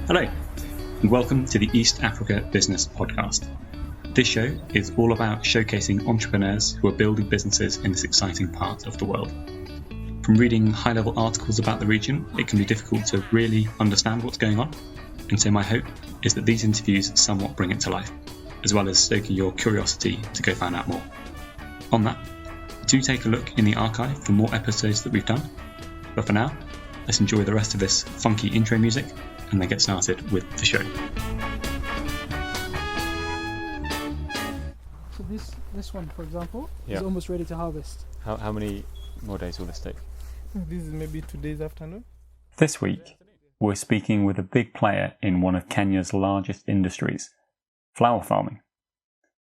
Hello, and welcome to the East Africa Business Podcast. This show is all about showcasing entrepreneurs who are building businesses in this exciting part of the world. From reading high-level articles about the region, it can be difficult to really understand what's going on, and so my hope is that these interviews somewhat bring it to life, as well as stoking your curiosity to go find out more. On that, do take a look in the archive for more episodes that we've done, but for now, let's enjoy the rest of this funky intro music and then get started with the show. So this one, for example, is almost ready to harvest. How many more days will this take? This is maybe 2 days afternoon. This week, we're speaking with a big player in one of Kenya's largest industries, flower farming.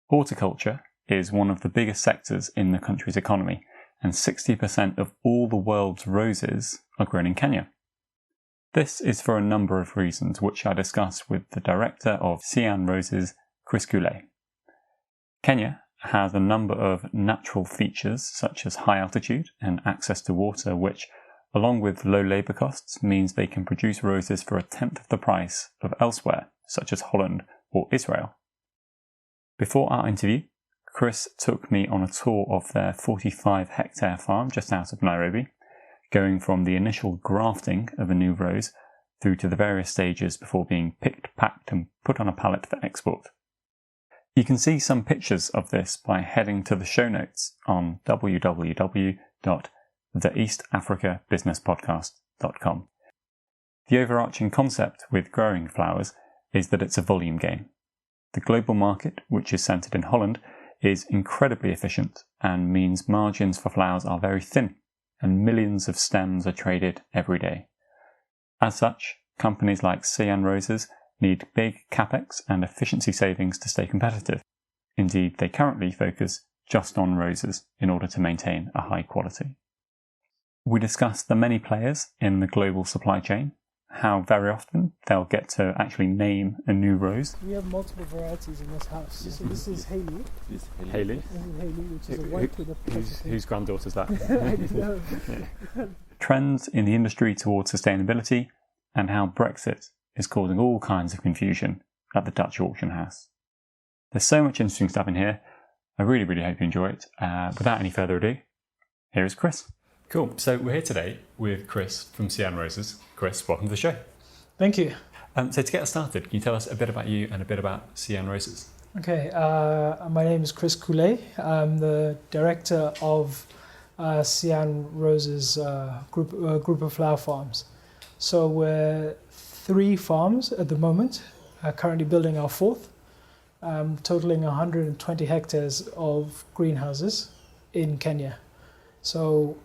Horticulture is one of the biggest sectors in the country's economy, and 60% of all the world's roses are grown in Kenya. This is for a number of reasons, which I discuss with the Director of Sian Roses, Chris Kulei. Kenya has a number of natural features such as high altitude and access to water, which, along with low labour costs, means they can produce roses for a tenth of the price of elsewhere, such as Holland or Israel. Before our interview, Chris took me on a tour of their 45-hectare farm just out of Nairobi, going from the initial grafting of a new rose through to the various stages before being picked, packed and put on a pallet for export. You can see some pictures of this by heading to the show notes on www.theeastafricabusinesspodcast.com. The overarching concept with growing flowers is that it's a volume game. The global market, which is centred in Holland, is incredibly efficient and means margins for flowers are very thin, and millions of stems are traded every day. As such, companies like Sian Roses need big capex and efficiency savings to stay competitive. Indeed, they currently focus just on roses in order to maintain a high quality. We discuss the many players in the global supply chain, how very often they'll get to actually name a new rose. We have multiple varieties in this house. So this is Haley. Haley? This is Haley, which is a white with a whose granddaughter's that? Trends in the industry towards sustainability, and how Brexit is causing all kinds of confusion at the Dutch auction house. There's so much interesting stuff in here. I really, really hope you enjoy it. Without any further ado, here is Chris. Cool. So we're here today with Chris from Sian Roses. Chris, welcome to the show. Thank you. So to get us started, can you tell us a bit about you and a bit about Sian Roses? Okay, my name is Chris Kulei. I'm the Director of Sian Roses group of flower farms. So we're 3 farms at the moment, currently building our 4th, totaling 120 hectares of greenhouses in Kenya. So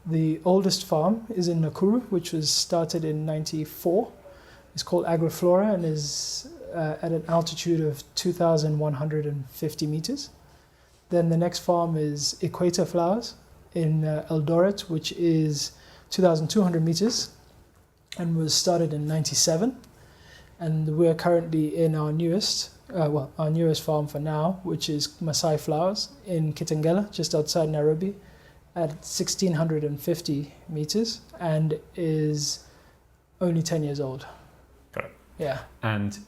the oldest farm is in Nakuru, which was started in 1994. It's called Agriflora and is at an altitude of 2,150 meters. Then the next farm is Equator Flowers in Eldoret, which is 2,200 meters and was started in 1997. And we're currently in our newest farm for now, which is Masai Flowers in Kitengela, just outside Nairobi, at 1,650 meters and is only 10 years old. Got it. Yeah. And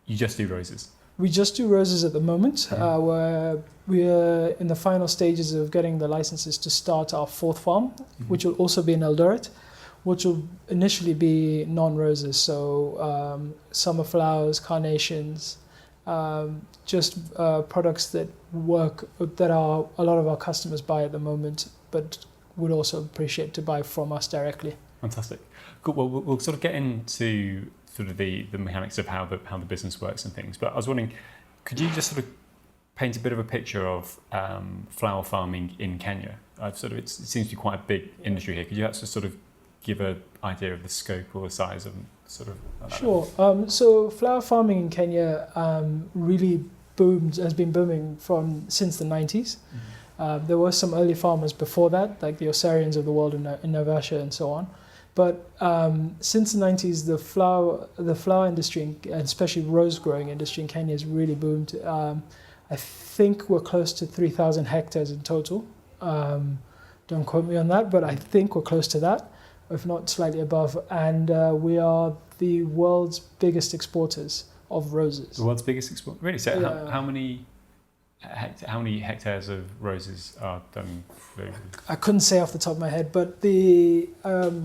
you just do roses? We just do roses at the moment. We're in the final stages of getting the licenses to start our 4th farm, which will also be in Eldoret, which will initially be non-roses, so summer flowers, carnations, just products that are a lot of our customers buy at the moment, but would also appreciate to buy from us directly. Fantastic. Cool. Well, we'll sort of get into sort of the mechanics of how the business works and things. But I was wondering, could you just sort of paint a bit of a picture of flower farming in Kenya? It seems to be quite a big industry here. Could you actually sort of give an idea of the scope or the size of sort of? Sure. So flower farming in Kenya really has been booming since the 90s. There were some early farmers before that, like the Osarians of the world in Naivasha and so on. But since the 90s, the flower industry, and especially rose growing industry in Kenya, has really boomed. I think we're close to 3,000 hectares in total. Don't quote me on that, but I think we're close to that. if not slightly above, and we are the world's biggest exporters of roses. The world's biggest export. Really? So Yeah. how many hectares of roses are done through? I couldn't say off the top of my head, but the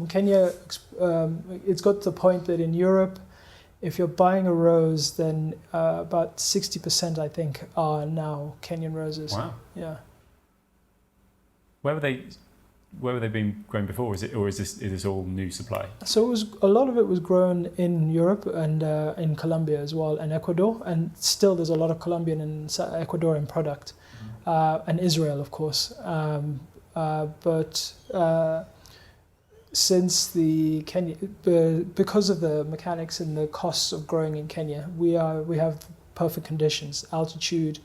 Kenya, it's got to the point that in Europe, if you're buying a rose, then about 60%, I think, are now Kenyan roses. Wow. Yeah. Where were they being grown before? Is this all new supply? So a lot of it was grown in Europe and in Colombia as well, and Ecuador, and still there's a lot of Colombian and Ecuadorian product, and Israel, of course. But since the Kenya, because of the mechanics and the costs of growing in Kenya, we have perfect conditions: altitude,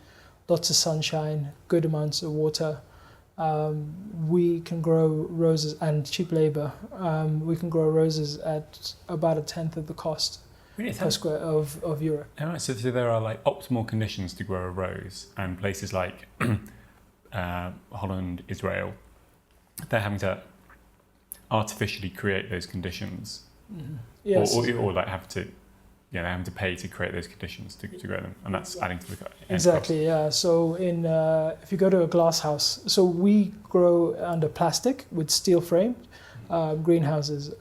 lots of sunshine, good amounts of water. We can grow roses, and cheap labor. We can grow roses at about a tenth of the cost per square of Europe. All right, so there are like optimal conditions to grow a rose, and places like Holland, Israel, they're having to artificially create those conditions, Yes. or like have to, they're having to pay to create those conditions to grow them, and that's adding to the cost. Exactly, yeah. So if you go to a glass house, so we grow under plastic with steel framed greenhouses.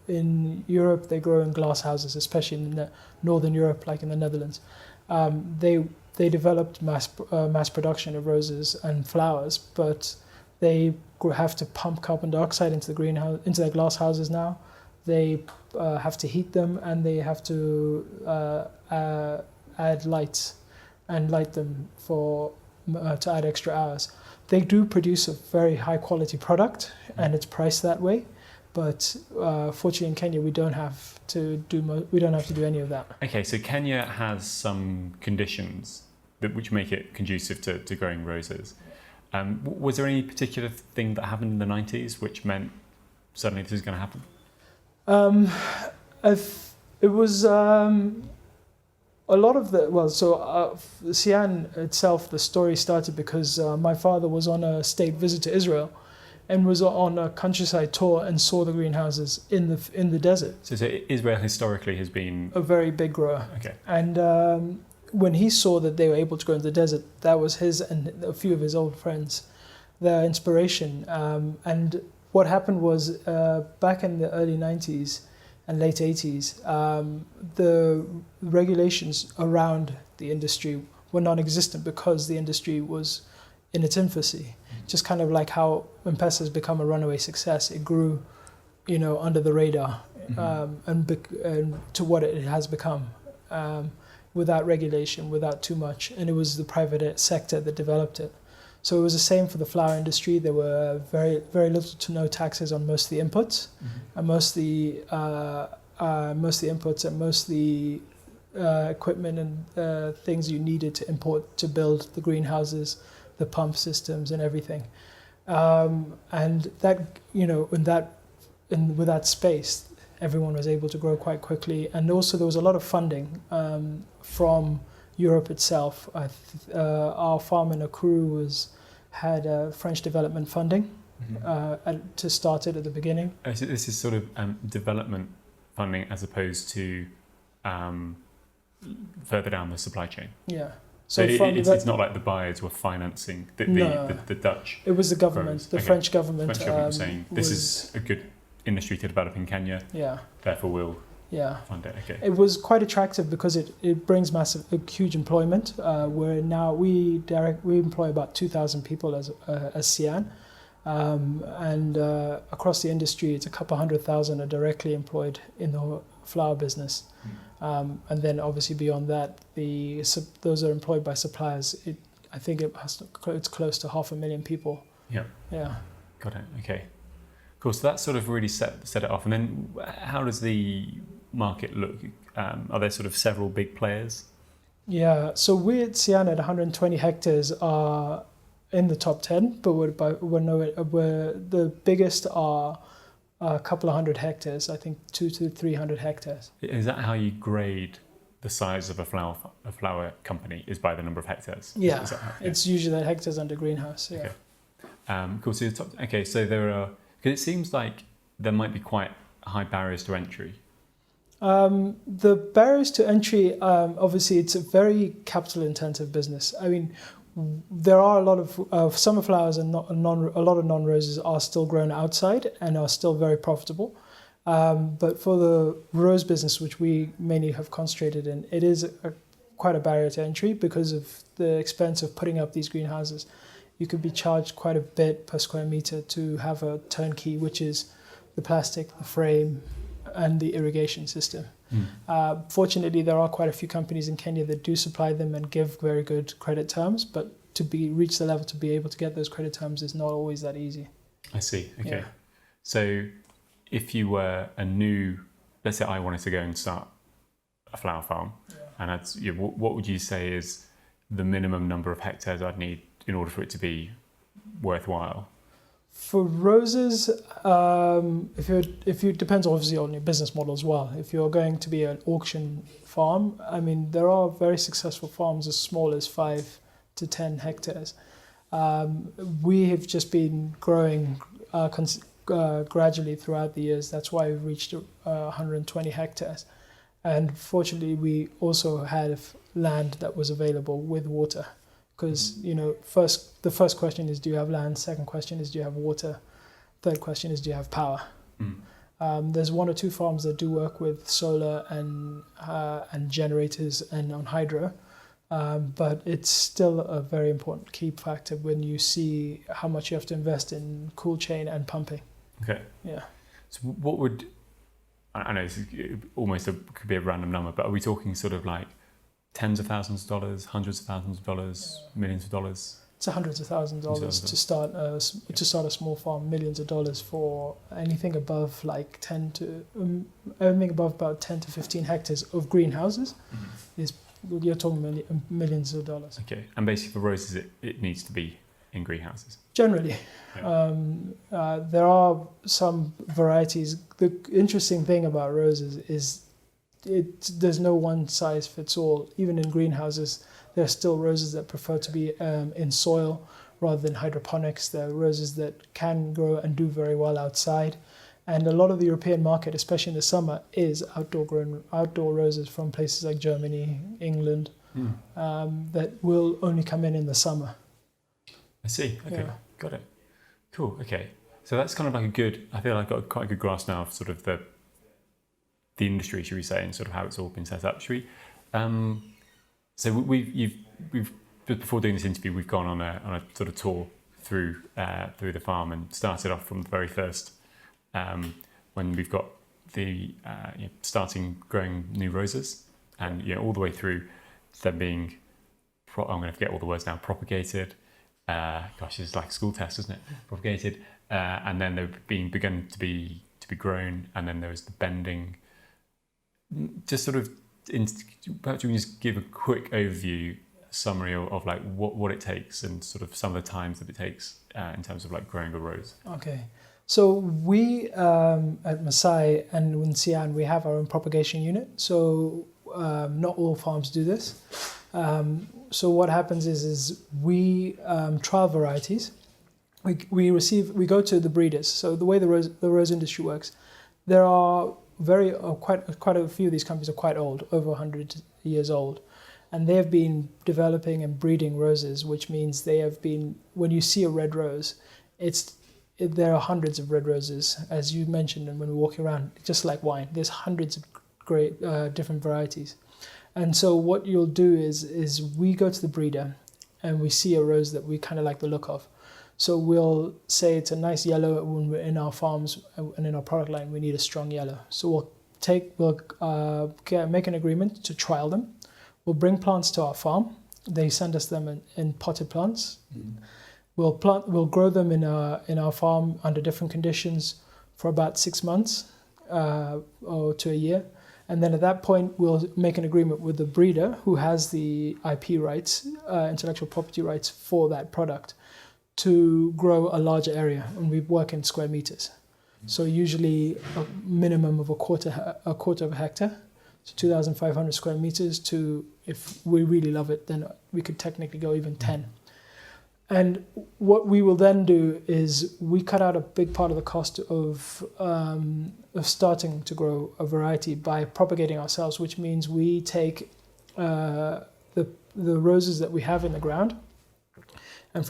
In Europe, they grow in glass houses, especially in Northern Europe, like in the Netherlands. They developed mass production of roses and flowers, but they have to pump carbon dioxide into the greenhouse, into their glass houses now. They have to heat them, and they have to add lights and light them to add extra hours. They do produce a very high quality product, and it's priced that way. But fortunately, in Kenya, we don't have to do any of that. Okay, so Kenya has some conditions which make it conducive to growing roses. Was there any particular thing that happened in the 90s which meant suddenly this is going to happen? It was a lot of Sian itself, the story started because my father was on a state visit to Israel and was on a countryside tour and saw the greenhouses in the desert. So Israel historically has been a very big grower. Okay. And when he saw that they were able to grow in the desert, that was his and a few of his old friends, their inspiration. And what happened was back in the early 90s and late 80s, the regulations around the industry were non-existent because the industry was in its infancy. Just kind of like how M-Pesa has become a runaway success. It grew, under the radar, and to what it has become, without regulation, without too much. And it was the private sector that developed it. So it was the same for the flower industry. There were very, very little to no taxes on most of the inputs, and most of the inputs and most of the equipment and things you needed to import to build the greenhouses, the pump systems, and everything. And that, with that space, everyone was able to grow quite quickly. And also there was a lot of funding from Europe itself. Our farm in Nakuru had French development funding to start it at the beginning. So this is sort of development funding as opposed to further down the supply chain. Yeah. So it's not like the buyers were financing the Dutch. It was the government, growers. French government. French government was saying this is a good industry to develop in Kenya. Yeah. Therefore, we'll fund it. Okay. It was quite attractive because it brings huge employment. Where now we employ about 2,000 people as Sian, and across the industry, it's a couple 100,000 are directly employed in the flower business. And then obviously beyond that, those are employed by suppliers. I think it's close to 500,000 people. Yeah. Yeah. Got it. Okay. Cool. So that sort of really set it off. And then how does the market look? Are there sort of several big players? Yeah. So we at Sian at 120 hectares are in the top 10, but we're the biggest are a couple of hundred hectares, I think 200 to 300 hectares. Is that how you grade the size of a flower company? Is by the number of hectares? Yeah, Is that how, it's usually that hectares under greenhouse. Yeah. Okay. Cool. So so there are, because it seems like there might be quite high barriers to entry. The barriers to entry, obviously, it's a very capital-intensive business. I mean, there are a lot of summer flowers and a lot of non-roses are still grown outside and are still very profitable. But for the rose business, which we mainly have concentrated in, it is quite a barrier to entry because of the expense of putting up these greenhouses. You could be charged quite a bit per square meter to have a turnkey, which is the plastic, the frame, and the irrigation system. Fortunately, there are quite a few companies in Kenya that do supply them and give very good credit terms, but to reach the level to be able to get those credit terms is not always that easy. I see. Okay. Yeah. So if you were let's say I wanted to go and start a flower farm, and what would you say is the minimum number of hectares I'd need in order for it to be worthwhile? For roses, if you depends obviously on your business model as well. If you're going to be an auction farm, I mean, there are very successful farms as small as 5 to 10 hectares. We have just been growing gradually throughout the years. That's why we've reached 120 hectares. And fortunately, we also had land that was available with water. Because, the first question is, do you have land? Second question is, do you have water? Third question is, do you have power? There's 1 or 2 farms that do work with solar and generators and on hydro. But it's still a very important key factor when you see how much you have to invest in cool chain and pumping. Okay. Yeah. So what would, I know this is almost could be a random number, but are we talking sort of like tens of thousands of dollars, hundreds of thousands of dollars, millions of dollars? It's hundreds of thousands of dollars to start a small farm. Millions of dollars for anything above like anything above about 10 to 15 hectares of greenhouses is you're talking millions of dollars. Okay, and basically for roses, it needs to be in greenhouses. Generally, there are some varieties. The interesting thing about roses is there's no one size fits all. Even in greenhouses, there are still roses that prefer to be in soil rather than hydroponics. There are roses that can grow and do very well outside. And a lot of the European market, especially in the summer, is outdoor roses from places like Germany, England, that will only come in the summer. I see. Okay, Yeah. Got it. Cool. Okay, so that's kind of like I feel like I've got quite a good grasp now of sort of the industry, should we say, and sort of how it's all been set up. Should we? So we've before doing this interview, we've gone on a sort of tour through the farm and started off from the very first when we've got the starting growing new roses, and all the way through them being I'm going to forget all the words now. Propagated. It's like a school test, isn't it? Propagated, and then they're being begun to be grown, and then there was the bending. Just sort of, perhaps you can just give a quick overview, summary of like what it takes and sort of some of the times that it takes in terms of like growing a rose. Okay. So we at Masai and in Sian, we have our own propagation unit. So not all farms do this. So what happens is we trial varieties. We go to the breeders. So the way the rose industry works, there are quite a few of these companies are quite old, over 100 years old, and they have been developing and breeding roses, which means they have been. When you see a red rose, there are hundreds of red roses, as you mentioned, and when we walk around, just like wine, there's hundreds of great different varieties. And so what you'll do is we go to the breeder and we see a rose that we kind of like the look of. So we'll say it's a nice yellow. When we're in our farms and in our product line, we need a strong yellow. So we'll make an agreement to trial them. We'll bring plants to our farm. They send us them in potted plants. We'll grow them in our farm under different conditions for about 6 months or to a year. And then at that point, we'll make an agreement with the breeder who has the IP rights, intellectual property rights for that product, to grow a larger area. And we work in square meters. So usually a minimum of a quarter of a hectare, so 2,500 square meters, to, if we really love it, then we could technically go even 10. And what we will then do is we cut out a big part of the cost of starting to grow a variety by propagating ourselves, which means we take the roses that we have in the ground, and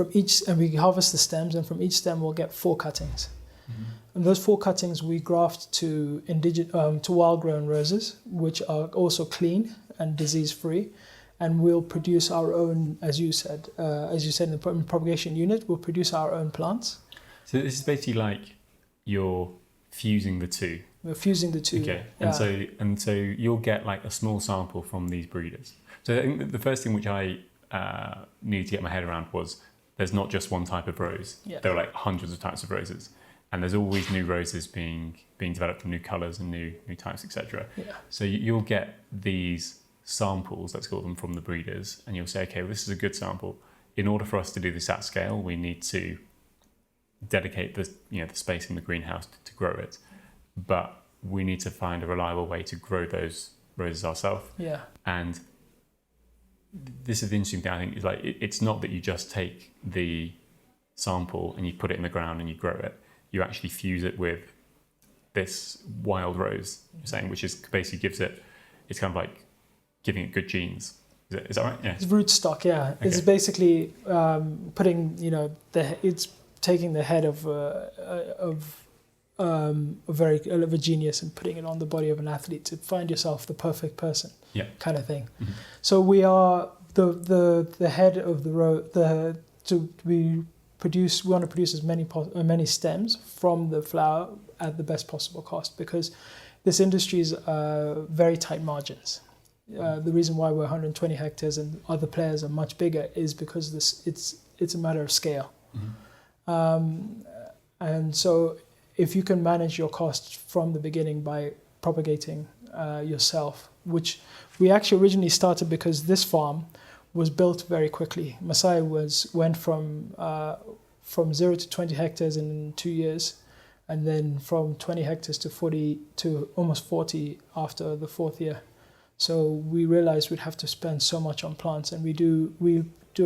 we harvest the stems, and from each stem we'll get 4 cuttings. Mm-hmm. And those 4 cuttings we graft to wild-grown roses, which are also clean and disease-free. And we'll produce our own, as you said in the propagation unit, we'll produce our own plants. So this is basically like you're fusing the two. We're fusing the two. Okay, yeah. and so you'll get like a small sample from these breeders. So I think the first thing which I needed to get my head around was there's not just one type of rose. Yeah. There are like hundreds of types of roses, and there's always new roses being developed from new colours and new types, etc. Yeah. So you'll get these samples, let's call them, from the breeders, and you'll say, okay, well, this is a good sample. In order for us to do this at scale, we need to dedicate the space in the greenhouse to grow it, but we need to find a reliable way to grow those roses ourselves. Yeah. And this is the interesting thing, I think, is like it's not that you just take the sample and you put it in the ground and you grow it. You actually fuse it with this wild rose, you're saying, which is basically it's kind of like giving it good genes. Is that right? Yeah. It's rootstock, yeah. Okay. It's basically putting, it's taking the head of a genius and putting it on the body of an athlete to find yourself the perfect person, kind of thing. Mm-hmm. So we are the head of the row. We want to produce as many stems from the flower at the best possible cost, because this industry is very tight margins. The reason why we're 120 hectares and other players are much bigger is because it's a matter of scale. Mm-hmm. And so if you can manage your costs from the beginning by propagating yourself, which we actually originally started because this farm was built very quickly. Masai went from 0 to 20 hectares in 2 years, and then from 20 hectares to 40 to almost 40 after the 4th year. So we realized we'd have to spend so much on plants, and we do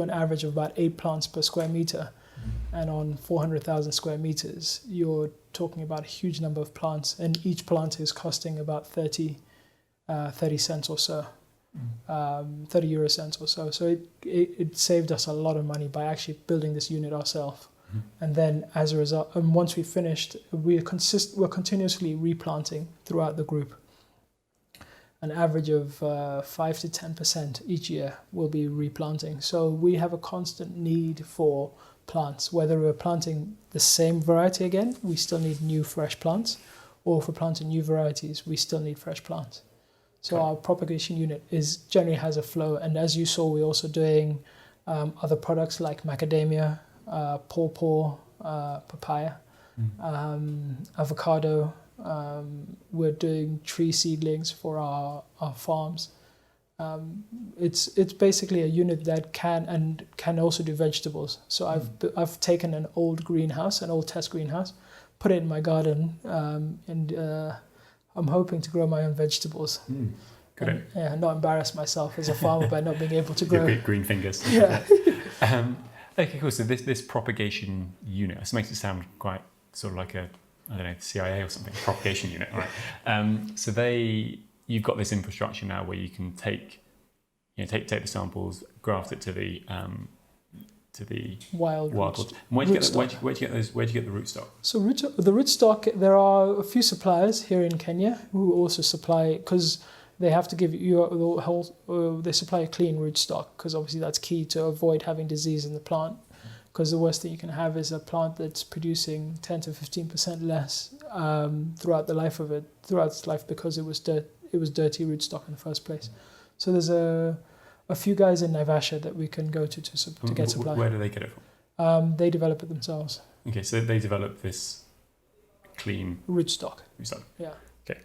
an average of about 8 plants per square meter. Mm-hmm. And on 400,000 square meters, you're talking about a huge number of plants, and each plant is costing about 30 cents or so, 30 euro cents or so. So it saved us a lot of money by actually building this unit ourselves. Mm-hmm. And then as a result, and once we finished, we're continuously replanting throughout the group. An average of 5 to 10% each year will be replanting. So we have a constant need for plants. Whether we're planting the same variety again, we still need new fresh plants, or if we're planting new varieties, we still need fresh plants. So our propagation unit generally has a flow. And as you saw, we're also doing other products like macadamia, pawpaw, papaya, avocado. We're doing tree seedlings for our farms. It's basically a unit that can also do vegetables. So I've taken an old test greenhouse, put it in my garden, and I'm hoping to grow my own vegetables. Good. And not embarrass myself as a farmer by not being able to grow. Your green fingers. Yeah. Okay, cool. So this propagation unit, this makes it sound quite sort of like the CIA or something, propagation unit, all right? So you've got this infrastructure now where you can take the samples, graft it to the wildwood. Where'd you get the rootstock? So the rootstock, there are a few suppliers here in Kenya who also supply, because they have to give you they supply a clean rootstock, because obviously that's key to avoid having disease in the plant. Because the worst thing you can have is a plant that's producing 10 to 15% less throughout its life, because it was dirty rootstock in the first place. So there's a few guys in Naivasha that we can go to get supply. Where do they get it from? They develop it themselves. Okay, so they develop this clean rootstock. Yeah. Okay,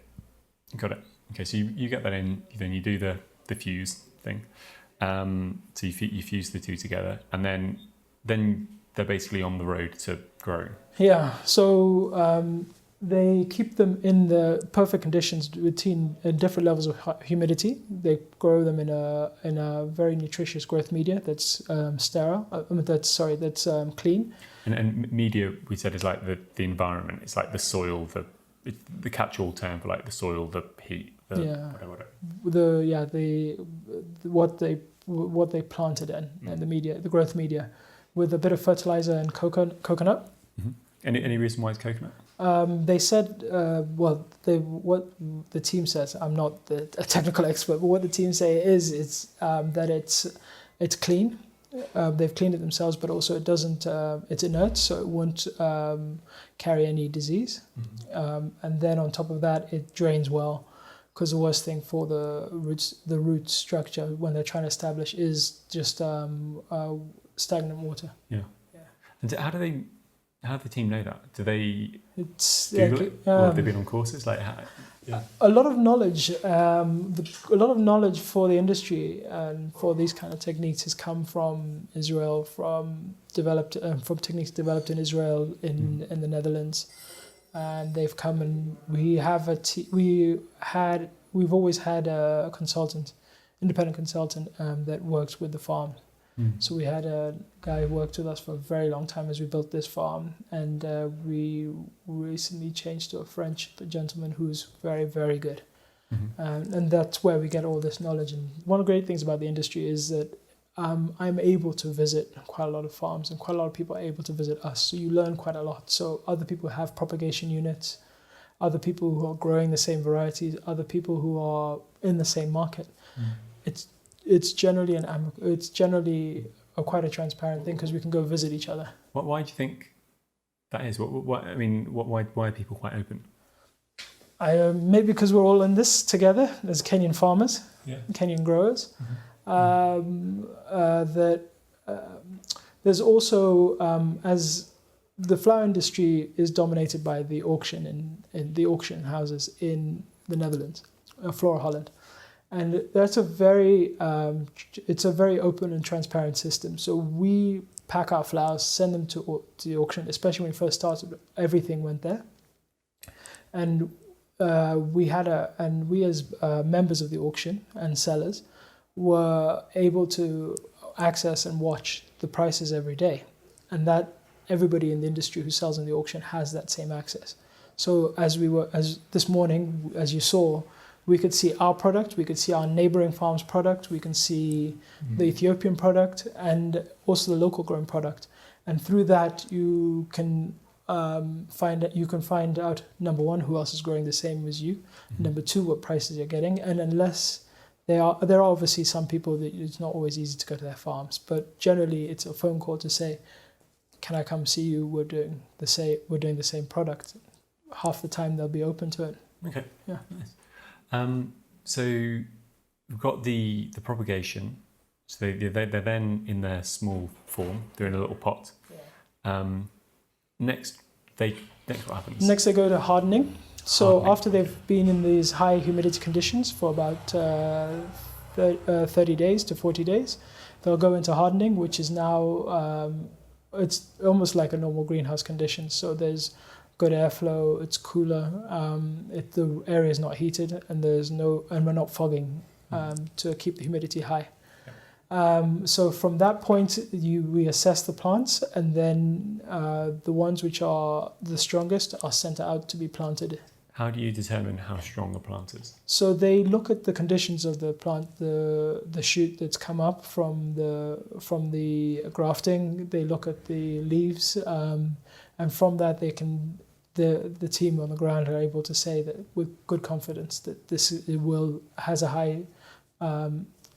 got it. Okay, so you get that in, then you do the fuse thing. So you fuse the two together, and then they're basically on the road to growing. Yeah. So They keep them in the perfect conditions between different levels of humidity. They grow them in a very nutritious growth media that's sterile. That's clean. And media, we said, is like the environment. It's like the soil, the catch-all term for like the soil, the heat, whatever. What they planted in, and the media, the growth media, with a bit of fertilizer and coconut. Mm-hmm. Any reason why it's coconut? They said, what the team says. I'm not a technical expert, but what the team say is that it's clean. They've cleaned it themselves, but also it doesn't. It's inert, so it won't carry any disease. Mm-hmm. And then on top of that, it drains well. Because the worst thing for the root structure when they're trying to establish is just stagnant water. Yeah. And how do the team know that? Do they Google it? Or have they been on courses? Like, a lot of knowledge. A lot of knowledge for the industry and for these kind of techniques has come from Israel, from techniques developed in Israel, in the Netherlands. And they've come, and we've always had a independent consultant that works with the farm. So we had a guy who worked with us for a very long time as we built this farm, and we recently changed to a French gentleman who's very, very good. Mm-hmm. And that's where we get all this knowledge. And one of the great things about the industry is that I'm able to visit quite a lot of farms, and quite a lot of people are able to visit us. So you learn quite a lot. So other people have propagation units, other people who are growing the same varieties, other people who are in the same market. It's generally quite a transparent thing because we can go visit each other. Why do you think that is? Why are people quite open? Maybe because we're all in this together as Kenyan farmers, Kenyan growers. There's also as the flower industry is dominated by the auction in the auction houses in the Netherlands, Flora Holland. And that's it's a very open and transparent system. So we pack our flowers, send them to the auction, especially when we first started, everything went there. And we as members of the auction and sellers were able to access and watch the prices every day. And that everybody in the industry who sells in the auction has that same access. So as this morning, as you saw, we could see our product, we could see our neighboring farm's product, we can see the Ethiopian product and also the local grown product. And through that, you can find out, number one, who else is growing the same as you, number two, what prices you're getting. And unless there are obviously some people that it's not always easy to go to their farms, but generally it's a phone call to say, can I come see you? We're doing the same product. Half the time they'll be open to it. Okay. Yeah. Nice. So we've got the propagation. So they're then in their small form. They're in a little pot. Yeah. Next what happens? Next they go to hardening. So after they've been in these high humidity conditions for about 30 days to 40 days, they'll go into hardening, which is now it's almost like a normal greenhouse condition. So there's good airflow, it's cooler, the area is not heated, and we're not fogging to keep the humidity high. So from that point, we assess the plants, and then the ones which are the strongest are sent out to be planted. How do you determine how strong a plant is? So they look at the conditions of the plant, the shoot that's come up from the grafting. They look at the leaves, and from that they can. The team on the ground are able to say that with good confidence that has a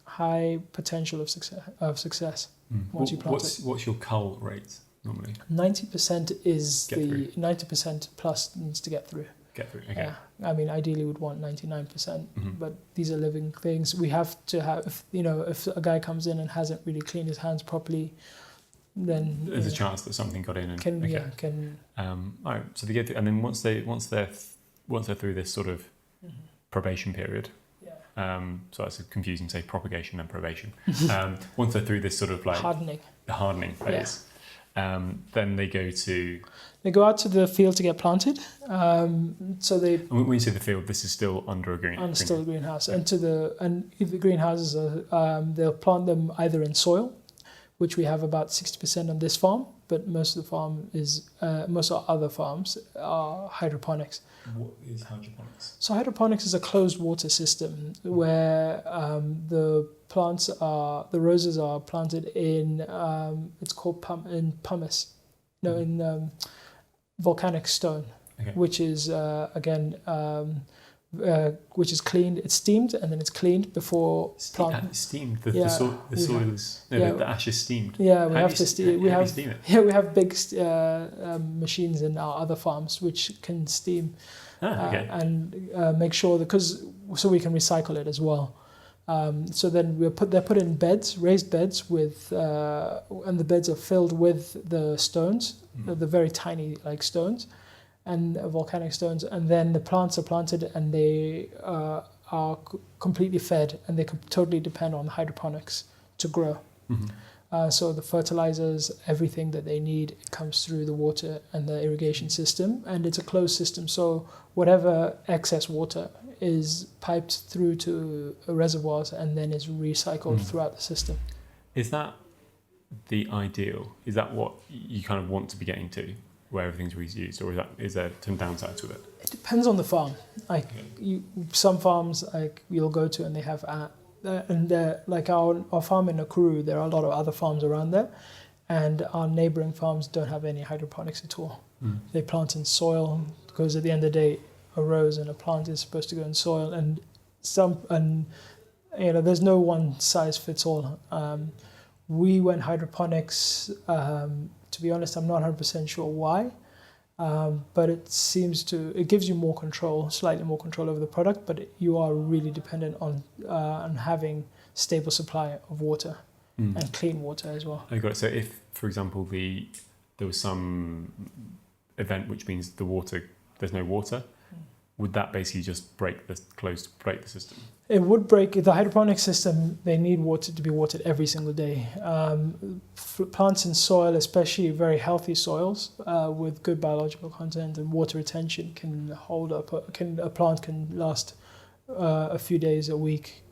high potential of success once you plant it. What's your cull rate normally? 90% is 90% plus needs to get through. Okay. Yeah, I mean, ideally we'd want 99%, but these are living things. We have to have, if a guy comes in and hasn't really cleaned his hands properly, then there's a chance that something got in. All right. So they get through, and then once they're through this sort of probation period. So that's confusing. Say propagation and probation. Once they're through this sort of like hardening phase, then they go to... They go out to the field to get planted. So they... And when you say the field, this is still under a greenhouse? Still a greenhouse. And if the greenhouses are, they'll plant them either in soil, which we have about 60% on this farm, but most of the farm is, most of our other farms are hydroponics. What is hydroponics? So hydroponics is a closed water system where the roses are planted in, it's called pumice, in volcanic stone, which is, which is cleaned. It's steamed and then it's cleaned before planting. Steamed. The soil is the ash is steamed. Yeah, we have to steam. We have steam it? Yeah, we have big machines in our other farms which can steam and make sure so we can recycle it as well. So then they're put in beds, raised beds with, and the beds are filled with the stones, the very tiny stones, and volcanic stones, and then the plants are planted and they are completely fed, and they totally depend on hydroponics to grow. So the fertilizers, everything that they need comes through the water and the irrigation system, and it's a closed system. So whatever excess water is piped through to reservoirs and then is recycled throughout the system. Is that the ideal? Is that what you kind of want to be getting to, where everything's reused, or is there some downsides with it? It depends on the farm. Some farms you'll go to and they have like our farm in Nakuru, there are a lot of other farms around there, and our neighboring farms don't have any hydroponics at all. They plant in soil, because at the end of the day, a rose and a plant is supposed to go in soil, and there's no one size fits all. We went hydroponics. To be honest, I'm not 100% sure why, but it gives you more control, slightly more control over the product, but you are really dependent on having stable supply of water and clean water as well. I got it. So if, for example, there was some event which means there's no water, would that basically just break the system? It would break the hydroponic system. They need water to be watered every single day. Plants in soil, especially very healthy soils with good biological content and water retention, can hold up. A plant can last a few days, a week.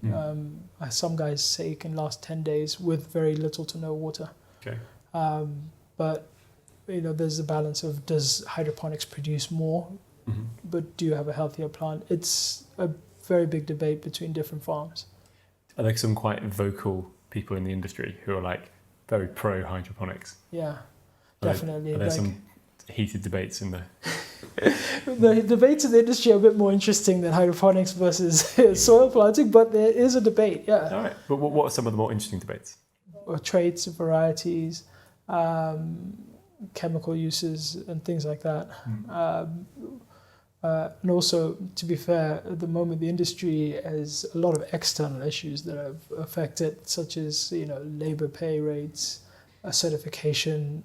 Some guys say it can last 10 days with very little to no water. Okay. But there's a balance of, does hydroponics produce more? But do you have a healthier plant? It's a very big debate between different farms. Are there some quite vocal people in the industry who are very pro hydroponics? Yeah, definitely. Are there some heated debates in the... The debates in the industry are a bit more interesting than hydroponics versus soil planting, but there is a debate, yeah. All right, but what are some of the more interesting debates? Traits, varieties, chemical uses and things like that. And also, to be fair, at the moment the industry has a lot of external issues that have affected, such as labor pay rates, certification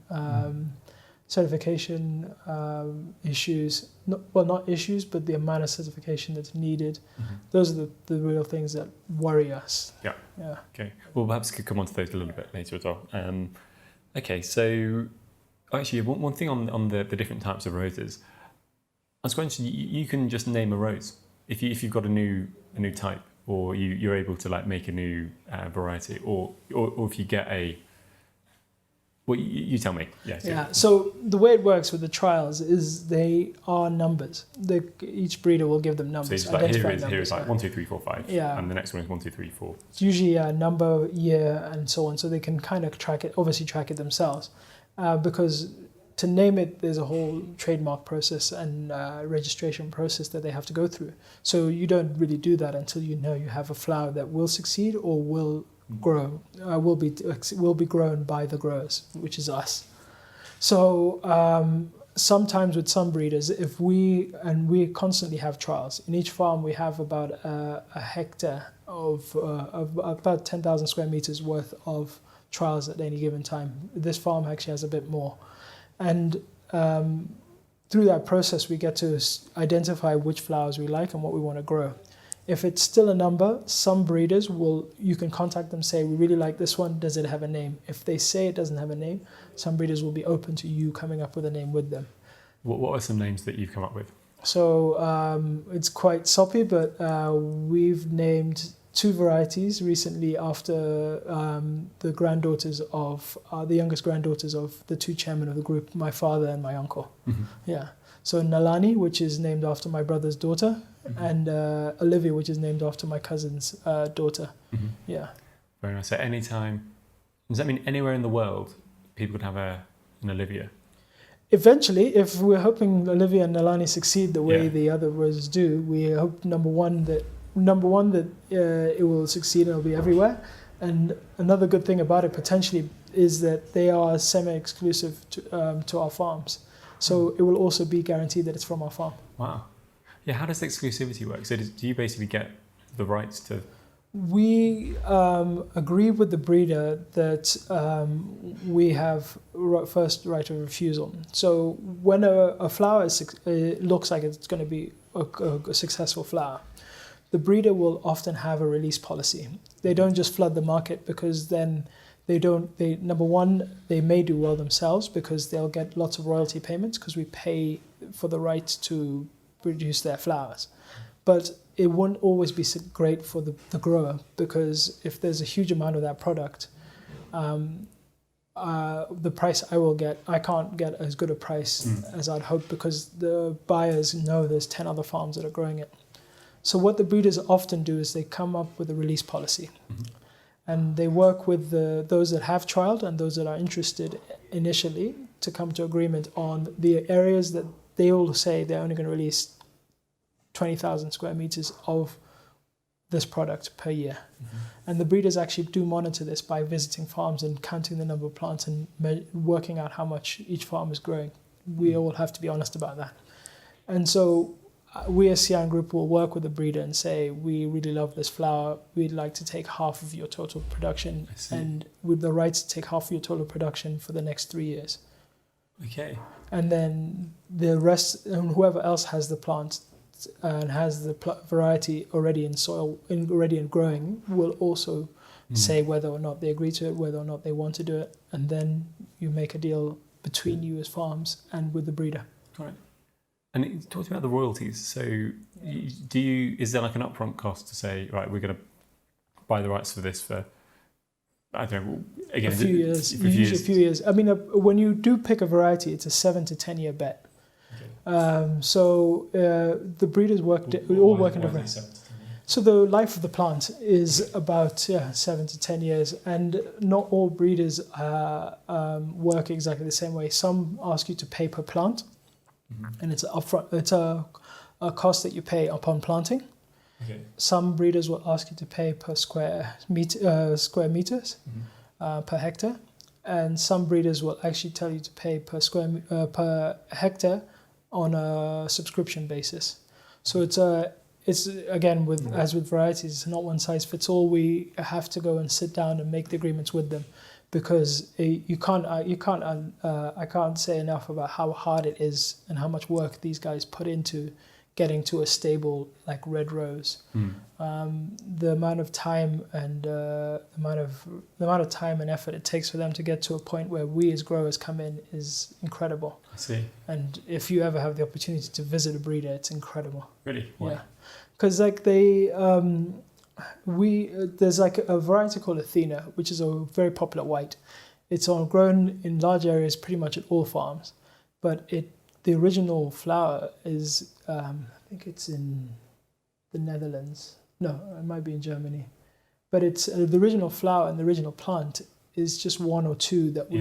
issues. Not issues, but the amount of certification that's needed. Those are the real things that worry us. Yeah. Okay. Well, perhaps we could come on to those a little bit later as well. Okay. So, actually, one thing on the different types of roses. I was going to, you can just name a rose if you've got a new type, or you're able to make a new variety, or if you get a. Well, you tell me. Yes. Yeah. So the way it works with the trials is they are numbers. Each breeder will give them numbers. So here is 1, 2, 3, 4, 5. Yeah. And the next one is 1, 2, 3, 4. It's usually a number, year, and so on. So they can kind of track it themselves, because to name it, there's a whole trademark process and registration process that they have to go through. So you don't really do that until you have a flower that will succeed or will grow, will be grown by the growers, which is us. So sometimes with some breeders, we constantly have trials. In each farm, we have about a hectare of about 10,000 square meters worth of trials at any given time. This farm actually has a bit more. And through that process, we get to identify which flowers we like and what we want to grow. If it's still a number, some breeders you can contact them, say, we really like this one, does it have a name? If they say it doesn't have a name, some breeders will be open to you coming up with a name with them. What are some names that you've come up with? So it's quite soppy, but we've named 2 varieties recently after the granddaughters of, the youngest granddaughters of the 2 chairmen of the group, my father and my uncle. Mm-hmm. Yeah. So Nalani, which is named after my brother's daughter, Mm-hmm. and Olivia, which is named after my cousin's daughter. Mm-hmm. Yeah. Very nice. So anytime, does that mean anywhere in the world people could have an Olivia? Eventually, if we're hoping Olivia and Nalani succeed the way Yeah. the other roses do, we hope number one that it will succeed and it'll be everywhere. And another good thing about it potentially is that they are semi-exclusive to our farms. So it will also be guaranteed that it's from our farm. Wow. Yeah, how does the exclusivity work? So do you basically get the rights to... We agree with the breeder that we have first right of refusal. So when a flower looks like it's going to be a successful flower, the breeder will often have a release policy. They don't just flood the market, because then number one, they may do well themselves because they'll get lots of royalty payments because we pay for the right to produce their flowers. But it won't always be great for the grower, because if there's a huge amount of that product, the price I can't get as good a price as I'd hope, because the buyers know there's 10 other farms that are growing it. So what the breeders often do is they come up with a release policy. Mm-hmm. And they work with those that have trialed and those that are interested initially to come to agreement on the areas that they all say they're only going to release 20,000 square meters of this product per year. Mm-hmm. And the breeders actually do monitor this by visiting farms and counting the number of plants and working out how much each farm is growing. We all have to be honest about that. And so we as Sian Group will work with the breeder and say, we really love this flower, we'd like to take half of your total production, and with the right to take half of your total production for the next 3 years. Okay. And then the rest, and whoever else has the plant and has the variety already in soil, already in growing, will also say whether or not they agree to it, whether or not they want to do it, and then you make a deal between you as farms and with the breeder. Right. And it talks about the royalties. So, is there like an upfront cost to say, right, we're going to buy the rights for this for, I don't know, again, a few years. Usually a few years. I mean, when you do pick a variety, it's a 7 to 10 year bet. Okay. So the breeders work in different. So the life of the plant is about 7 to 10 years, and not all breeders work exactly the same way. Some ask you to pay per plant. Mm-hmm. And it's upfront. It's a cost that you pay upon planting. Okay. Some breeders will ask you to pay per square meters mm-hmm. Per hectare, and some breeders will actually tell you to pay per hectare on a subscription basis. So it's again as with varieties, it's not one size fits all. We have to go and sit down and make the agreements with them. Because I can't say enough about how hard it is and how much work these guys put into getting to a stable like red rose. The amount of time and the amount of time and effort it takes for them to get to a point where we as growers come in is incredible. I see. And if you ever have the opportunity to visit a breeder, it's incredible. Really? Why? Yeah, because like there's like a variety called Athena, which is a very popular white. It's grown in large areas pretty much at all farms, but the original flower is I think it's in the Netherlands. No, it might be in Germany, but it's the original flower and the original plant is just 1 or 2 that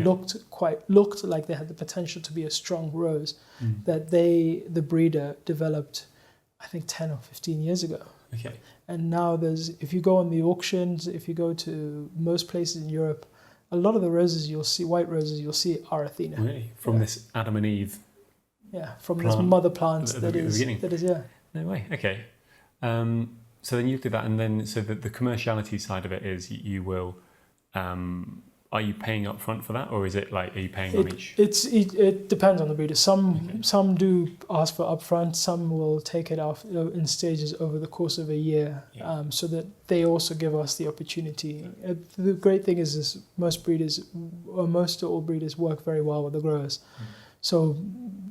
looked like they had the potential to be a strong rose that the breeder developed, I think 10 or 15 years ago. Okay. And now if you go on the auctions, if you go to most places in Europe, a lot of the roses white roses you'll see are Athena. Really? From this Adam and Eve? Yeah, from this mother plant that is, yeah. No way, okay. So then you do that, and then, so the commerciality side of it is you will are you paying up front for that, or is it like, are you paying on each? It depends on the breeder. Some do ask for upfront. Some will take it off in stages over the course of a year, so that they also give us the opportunity. The great thing is most breeders, or most all breeders, work very well with the growers. So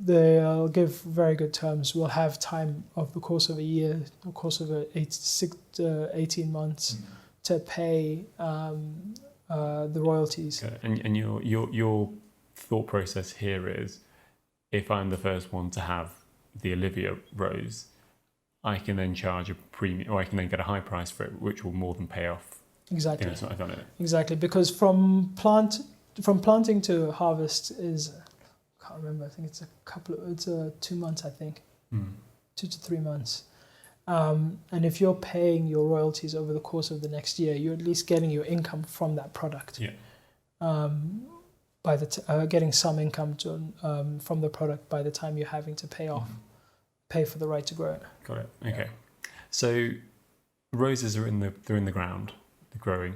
they'll give very good terms. We'll have time of the course of a year, the course of 18 months to pay the royalties. Okay. And your thought process here is, if I'm the first one to have the Olivia rose, I can then charge a premium, or I can then get a high price for it, which will more than pay off. Exactly. It's not, I've done it. Exactly, because from planting to harvest is, I can't remember. I think it's 2 months. I think 2 to 3 months. And if you're paying your royalties over the course of the next year, you're at least getting your income from that product. Yeah. Getting some income from the product by the time you're having to pay for the right to grow it. Got it. Okay. So roses are in the ground, they're growing,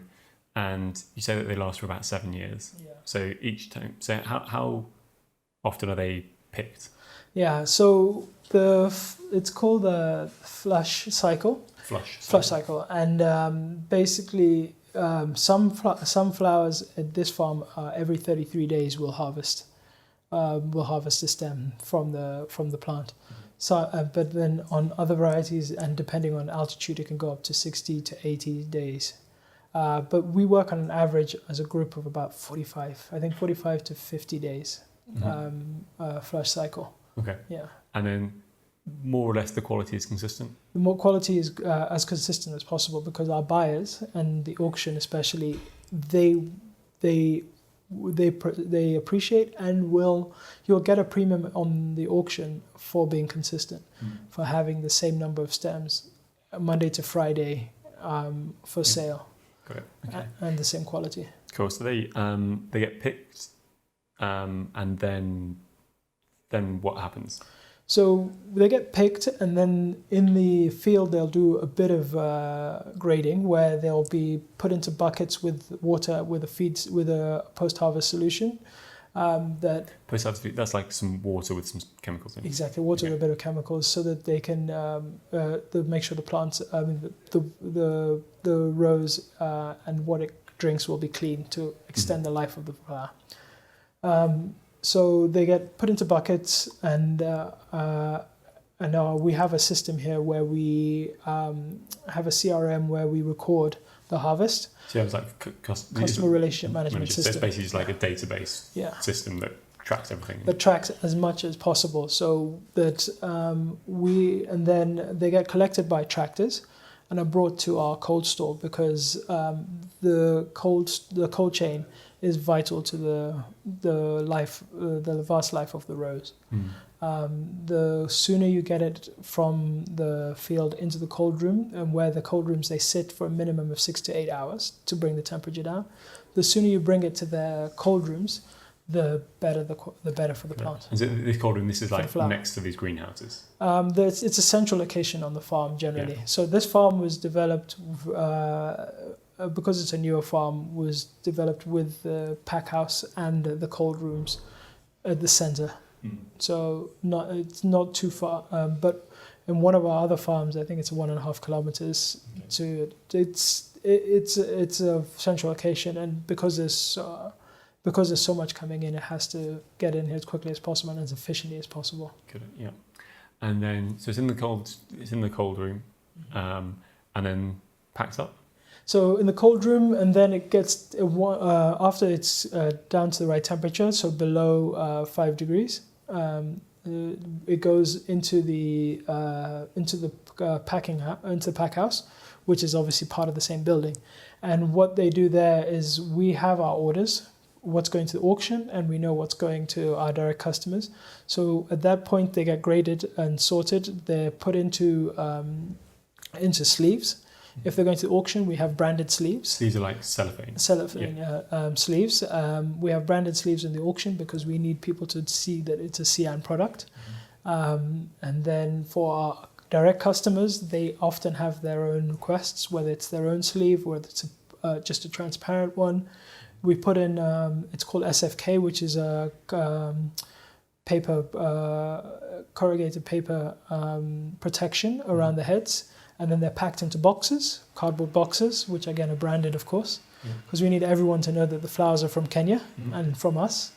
and you say that they last for about 7 years. Yeah. So each time. So how often are they picked? Yeah. So it's called the flush cycle. Flush cycle, and basically some flowers at this farm every 33 days will harvest the stem from the plant. So, but then on other varieties, and depending on altitude, it can go up to 60 to 80 days. But we work on an average as a group of about 45 to 50 days flush cycle. Okay. Yeah. And then more or less the quality is consistent? The more quality is as consistent as possible, because our buyers and the auction especially, they appreciate and you'll get a premium on the auction for being consistent, for having the same number of stems Monday to Friday for sale. Got it. Okay. And the same quality. Cool. So they get picked, and then what happens? So they get picked, and then in the field they'll do a bit of grading, where they'll be put into buckets with water, with a post-harvest solution. Post-harvest, that's like some water with some chemicals in it. Exactly, water with a bit of chemicals, so that they can make sure the plants, the rose and what it drinks will be clean to extend the life of the flower. So they get put into buckets, and we have a system here where we have a CRM where we record the harvest. So it's like customer relationship management system. So it's basically just like a database system that tracks everything. That tracks as much as possible, so that and then they get collected by tractors and are brought to our cold store, because the cold chain is vital to the vast life of the rose. The sooner you get it from the field into the cold room, and where the cold rooms, they sit for a minimum of 6 to 8 hours to bring the temperature down. The sooner you bring it to the cold rooms, the better for the plant. Is it this cold room? This is like next to these greenhouses. It's a central location on the farm generally. Yeah. So this farm was developed because it's a newer farm. Was developed with the pack house and the cold rooms at the center. So it's not too far. But in one of our other farms, I think it's 1.5 kilometers to it. It's a central location, and because there's so much coming in, it has to get in here as quickly as possible and as efficiently as possible. Good, yeah. And then, so it's in the cold room, and then packed up. So in the cold room, and then it gets after it's down to the right temperature, so below 5 degrees. It goes into the pack house, which is obviously part of the same building. And what they do there is, we have our orders, what's going to the auction, and we know what's going to our direct customers. So at that point, they get graded and sorted. They're put into sleeves. If they're going to the auction, we have branded sleeves. These are like cellophane. Sleeves. We have branded sleeves in the auction, because we need people to see that it's a Sian product. And then for our direct customers, they often have their own requests, whether it's their own sleeve, whether it's just a transparent one. We put in, it's called SFK, which is a paper, corrugated paper protection around the heads. And then they're packed into boxes, cardboard boxes, which again are branded, of course, because we need everyone to know that the flowers are from Kenya and from us.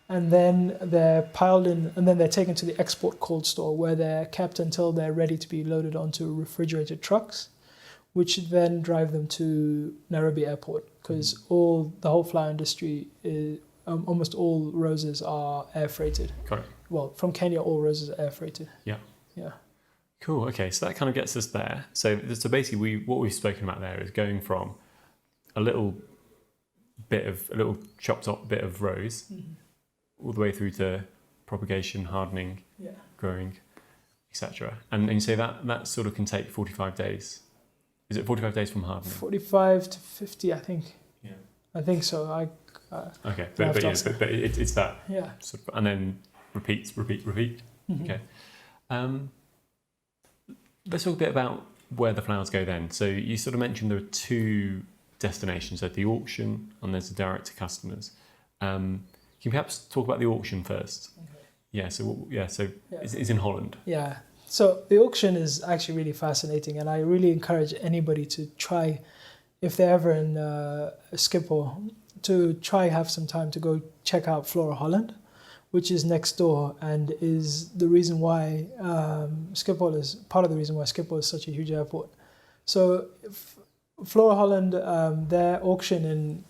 And then they're piled in, and then they're taken to the export cold store where they're kept until they're ready to be loaded onto refrigerated trucks, which then drive them to Nairobi airport, because the whole flower industry is, almost all roses are air freighted. Correct. Well, from Kenya, all roses are air freighted. Yeah. Yeah. Cool. Okay, so that kind of gets us there. So basically, what we've spoken about there is going from a little chopped up bit of rose, all the way through to propagation, hardening, growing, etc. And you say that sort of can take 45 days. Is it 45 days from hardening? 45 to 50, I think. Yeah. I think so. Okay, but it's that. Yeah. Sort of, and then repeat. Okay. Let's talk a bit about where the flowers go then. So you sort of mentioned there are two destinations, so the auction and there's the direct to customers. Can you perhaps talk about the auction first? Okay. It's in Holland. Yeah. So the auction is actually really fascinating, and I really encourage anybody to try, if they're ever in Schiphol, to try have some time to go check out Flora Holland, which is next door and is the reason why Schiphol is part of the reason why Schiphol is such a huge airport. So Flora Holland, their auction in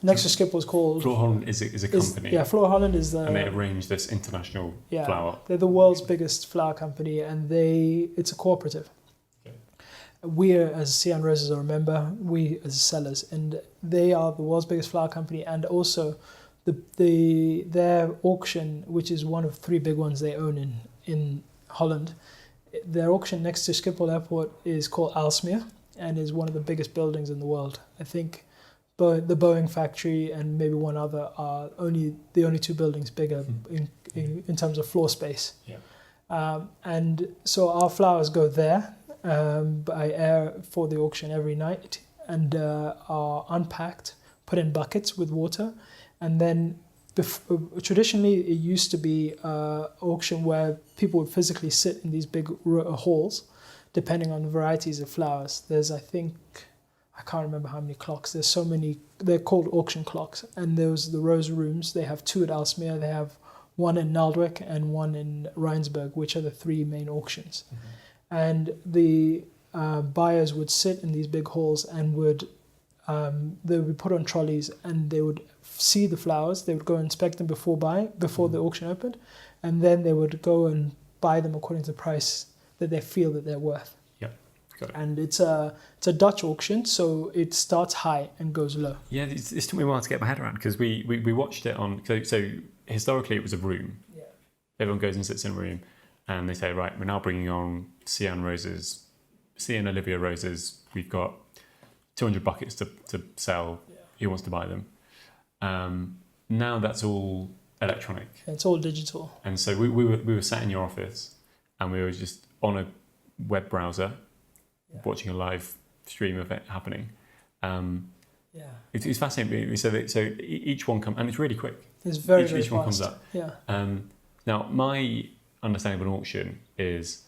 next to Schiphol is called Flora Holland is a company. Flora Holland is and they arrange this international flower. They're the world's biggest flower company, and it's a cooperative. Okay. We as Sian Roses are a member, we as sellers, and they are the world's biggest flower company, and also their auction, which is one of three big ones they own in Holland, their auction next to Schiphol Airport is called Aalsmeer and is one of the biggest buildings in the world. I think the Boeing factory and maybe one other are the only two buildings bigger in terms of floor space. Yeah. And so our flowers go there by air for the auction every night and are unpacked, put in buckets with water. And then traditionally it used to be an auction where people would physically sit in these big halls, depending on the varieties of flowers. There's, I can't remember how many clocks. There's so many. They're called auction clocks. And there's the rose rooms. They have two at Aalsmeer. They have one in Naaldwijk and one in Rijnsburg, which are the three main auctions. Mm-hmm. And the buyers would sit in these big halls and they would be put on trolleys, and they would see the flowers. They would go inspect them before the auction opened, and then they would go and buy them according to the price that they feel that they're worth. Yeah, got it. And it's a Dutch auction, so it starts high and goes low. Yeah, this took me a while to get my head around, because we watched it on. So historically, it was a room. Yeah. Everyone goes and sits in a room, and they say, right, we're now bringing on Sian Roses, Sian Olivia Roses. We've got 200 buckets to sell. Yeah. Who wants to buy them? Now that's all electronic. It's all digital. And so we were sat in your office, and we were just on a web browser, watching a live stream of it happening. It's fascinating. So each one comes, and it's really quick. It's very each one comes fast. up. Yeah. Now my understanding of an auction is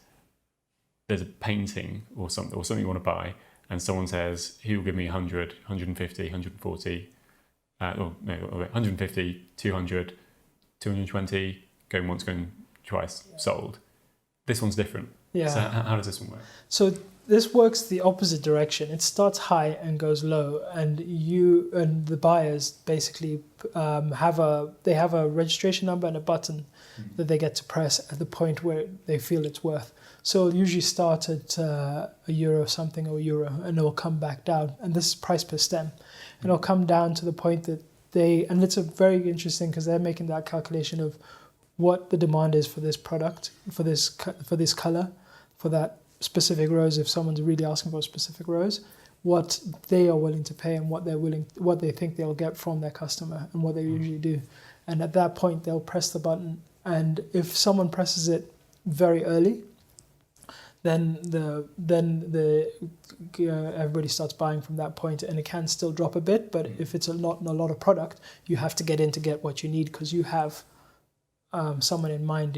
there's a painting or something you want to buy, and someone says, "Who will give me 100, 150, 140?" 150, 200, 220, going once, going twice, sold. This one's different. Yeah. So how does this one work? So this works the opposite direction. It starts high and goes low, and you and the buyers basically have a registration number and a button that they get to press at the point where they feel it's worth. So it'll usually start at €1 something or euro, and it'll come back down. And this is price per stem. And it'll come down to the point that and it's a very interesting, because they're making that calculation of what the demand is for this product, for this color, for that specific rose. If someone's really asking for a specific rose, what they are willing to pay and what they think they'll get from their customer, and what they usually do. And at that point, they'll press the button. And if someone presses it very early, then everybody starts buying from that point, and it can still drop a bit. But if it's not a lot of product, you have to get in to get what you need, because you have someone in mind.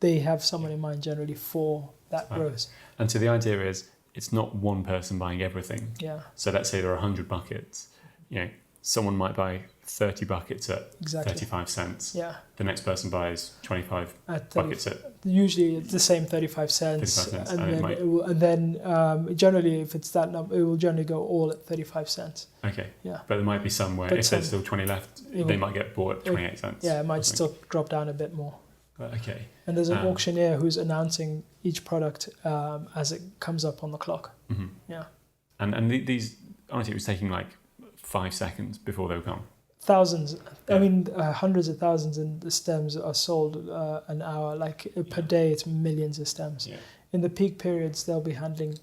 They have someone in mind generally for that rose. And so the idea is it's not one person buying everything. Yeah. So let's say there are 100 buckets. Someone might buy 30 buckets at 35 cents. Yeah. The next person buys 25 buckets at... Usually it's the same 35 cents. And then generally, if it's that number, it will generally go all at 35 cents. Okay. Yeah. But there might be some where if there's still 20 left, they might get bought at 28 cents. Yeah, it might still drop down a bit more. Okay. And there's an auctioneer who's announcing each product as it comes up on the clock. Mm-hmm. Yeah. And these, honestly, it was taking like 5 seconds before they were gone. Thousands. Yeah. I mean, hundreds of thousands of the stems are sold an hour. Like per day, it's millions of stems. Yeah. In the peak periods, they'll be handling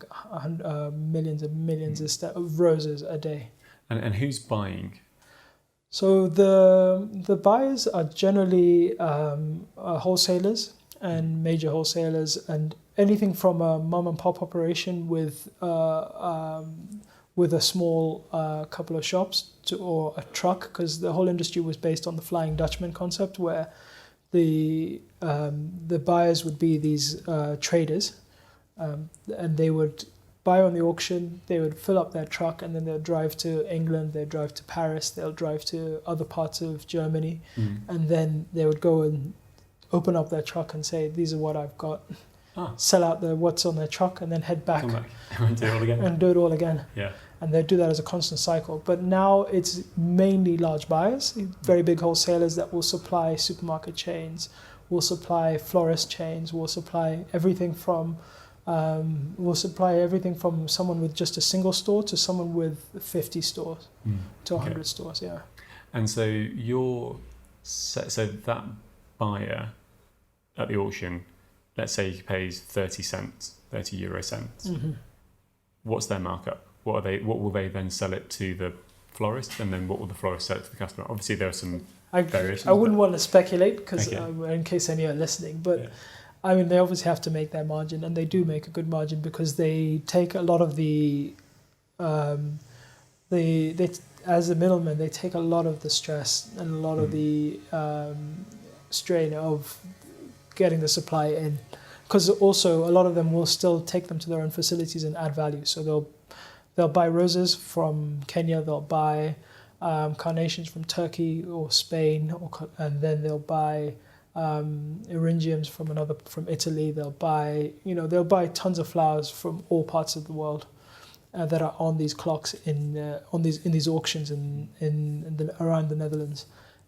millions and millions of roses a day. And who's buying? So the buyers are generally wholesalers and major wholesalers, and anything from a mom and pop operation with a small couple of shops or a truck, because the whole industry was based on the Flying Dutchman concept, where the buyers would be these traders, and they would buy on the auction, they would fill up their truck, and then they'll drive to England, they'll drive to Paris, they'll drive to other parts of Germany, and then they would go and open up their truck and say, these are what I've got. Sell out what's on their truck, and then head back and do it all again. And do it all again. Yeah. And they do that as a constant cycle. But now it's mainly large buyers, very big wholesalers that will supply supermarket chains, will supply florist chains, will supply everything from someone with just a single store to someone with 50 stores to 100 stores. Yeah. And so that buyer at the auction, let's say he pays 30 euro cents. Mm-hmm. What's their markup? What will they then sell it to the florist, and then what will the florist sell it to the customer? Obviously, there are some variations. I wouldn't want to speculate, because in case any are listening, but I mean, they obviously have to make their margin, and they do make a good margin, because they take a lot of the as a middleman, they take a lot of the stress and a lot of the strain of getting the supply in, because also a lot of them will still take them to their own facilities and add value. So they'll buy roses from Kenya, they'll buy carnations from Turkey or Spain, and then they'll buy eryngiums from Italy. They'll buy tons of flowers from all parts of the world that are on these clocks in these auctions around the Netherlands.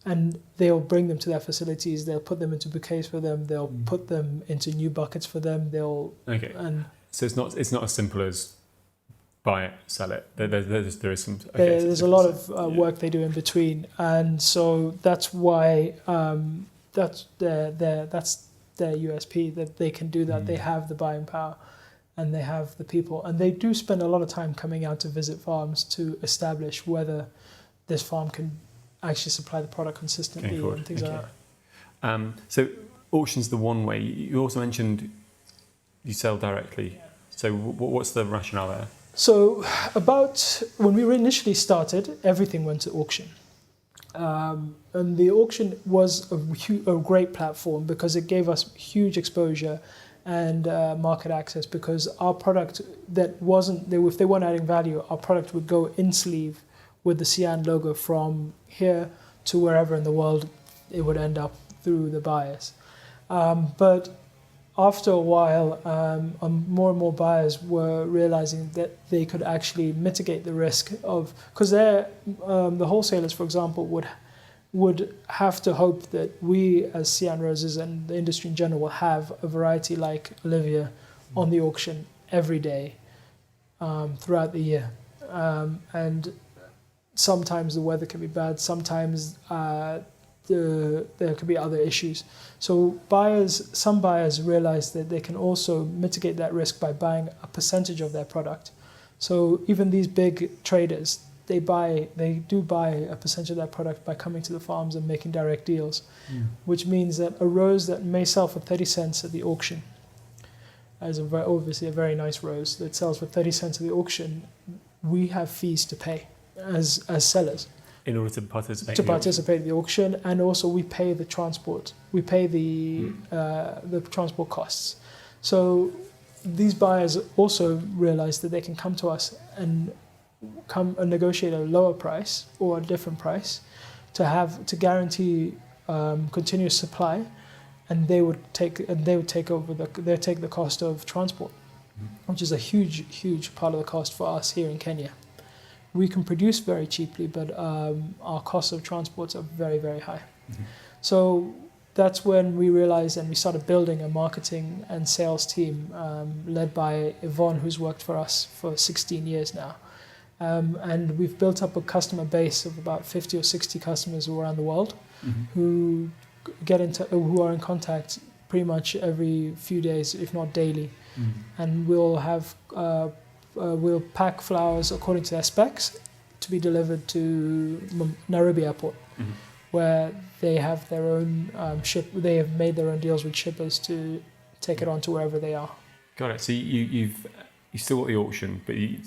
And they'll bring them to their facilities. They'll put them into bouquets for them. They'll put them into new buckets for them. So it's not as simple as buy it, sell it. There is some. There's a lot of work they do in between, and so that's why that's their USP, that they can do that. They have the buying power, and they have the people, and they do spend a lot of time coming out to visit farms to establish whether this farm can actually supply the product consistently and things like that. So auction's the one way. You also mentioned you sell directly. So what's the rationale there? So about when we initially started, everything went to auction. And the auction was a great platform, because it gave us huge exposure and market access, because our product if they weren't adding value, our product would go in sleeve with the Sian logo from here to wherever in the world it would end up through the buyers. But after a while, more and more buyers were realizing that they could actually mitigate the risk of, because the wholesalers, for example, would have to hope that we as Sian Roses and the industry in general will have a variety like Olivia on the auction every day throughout the year. And sometimes the weather can be bad, sometimes there could be other issues. So some buyers realize that they can also mitigate that risk by buying a percentage of their product. So even these big traders, they do buy a percentage of their product by coming to the farms and making direct deals, which means that a rose that may sell for 30 cents at the auction as obviously a very nice rose that sells for 30 cents at the auction, we have fees to pay as sellers. In order to participate In the auction, and also we pay the transport. We pay the transport costs. So these buyers also realize that they can come to us and negotiate a lower price or a different price to guarantee continuous supply, and they would take the cost of transport, which is a huge part of the cost for us here in Kenya. We can produce very cheaply, but our costs of transport are very, very high. Mm-hmm. So that's when we realized, and we started building a marketing and sales team led by Yvonne, who's worked for us for 16 years now. And we've built up a customer base of about 50 or 60 customers around the world, mm-hmm. who are in contact pretty much every few days, if not daily. Mm-hmm. And we'll pack flowers according to their specs to be delivered to Nairobi Airport, mm-hmm. where they have their own they have made their own deals with shippers to take it on to wherever they are. Got it. So you've still got the auction, but you're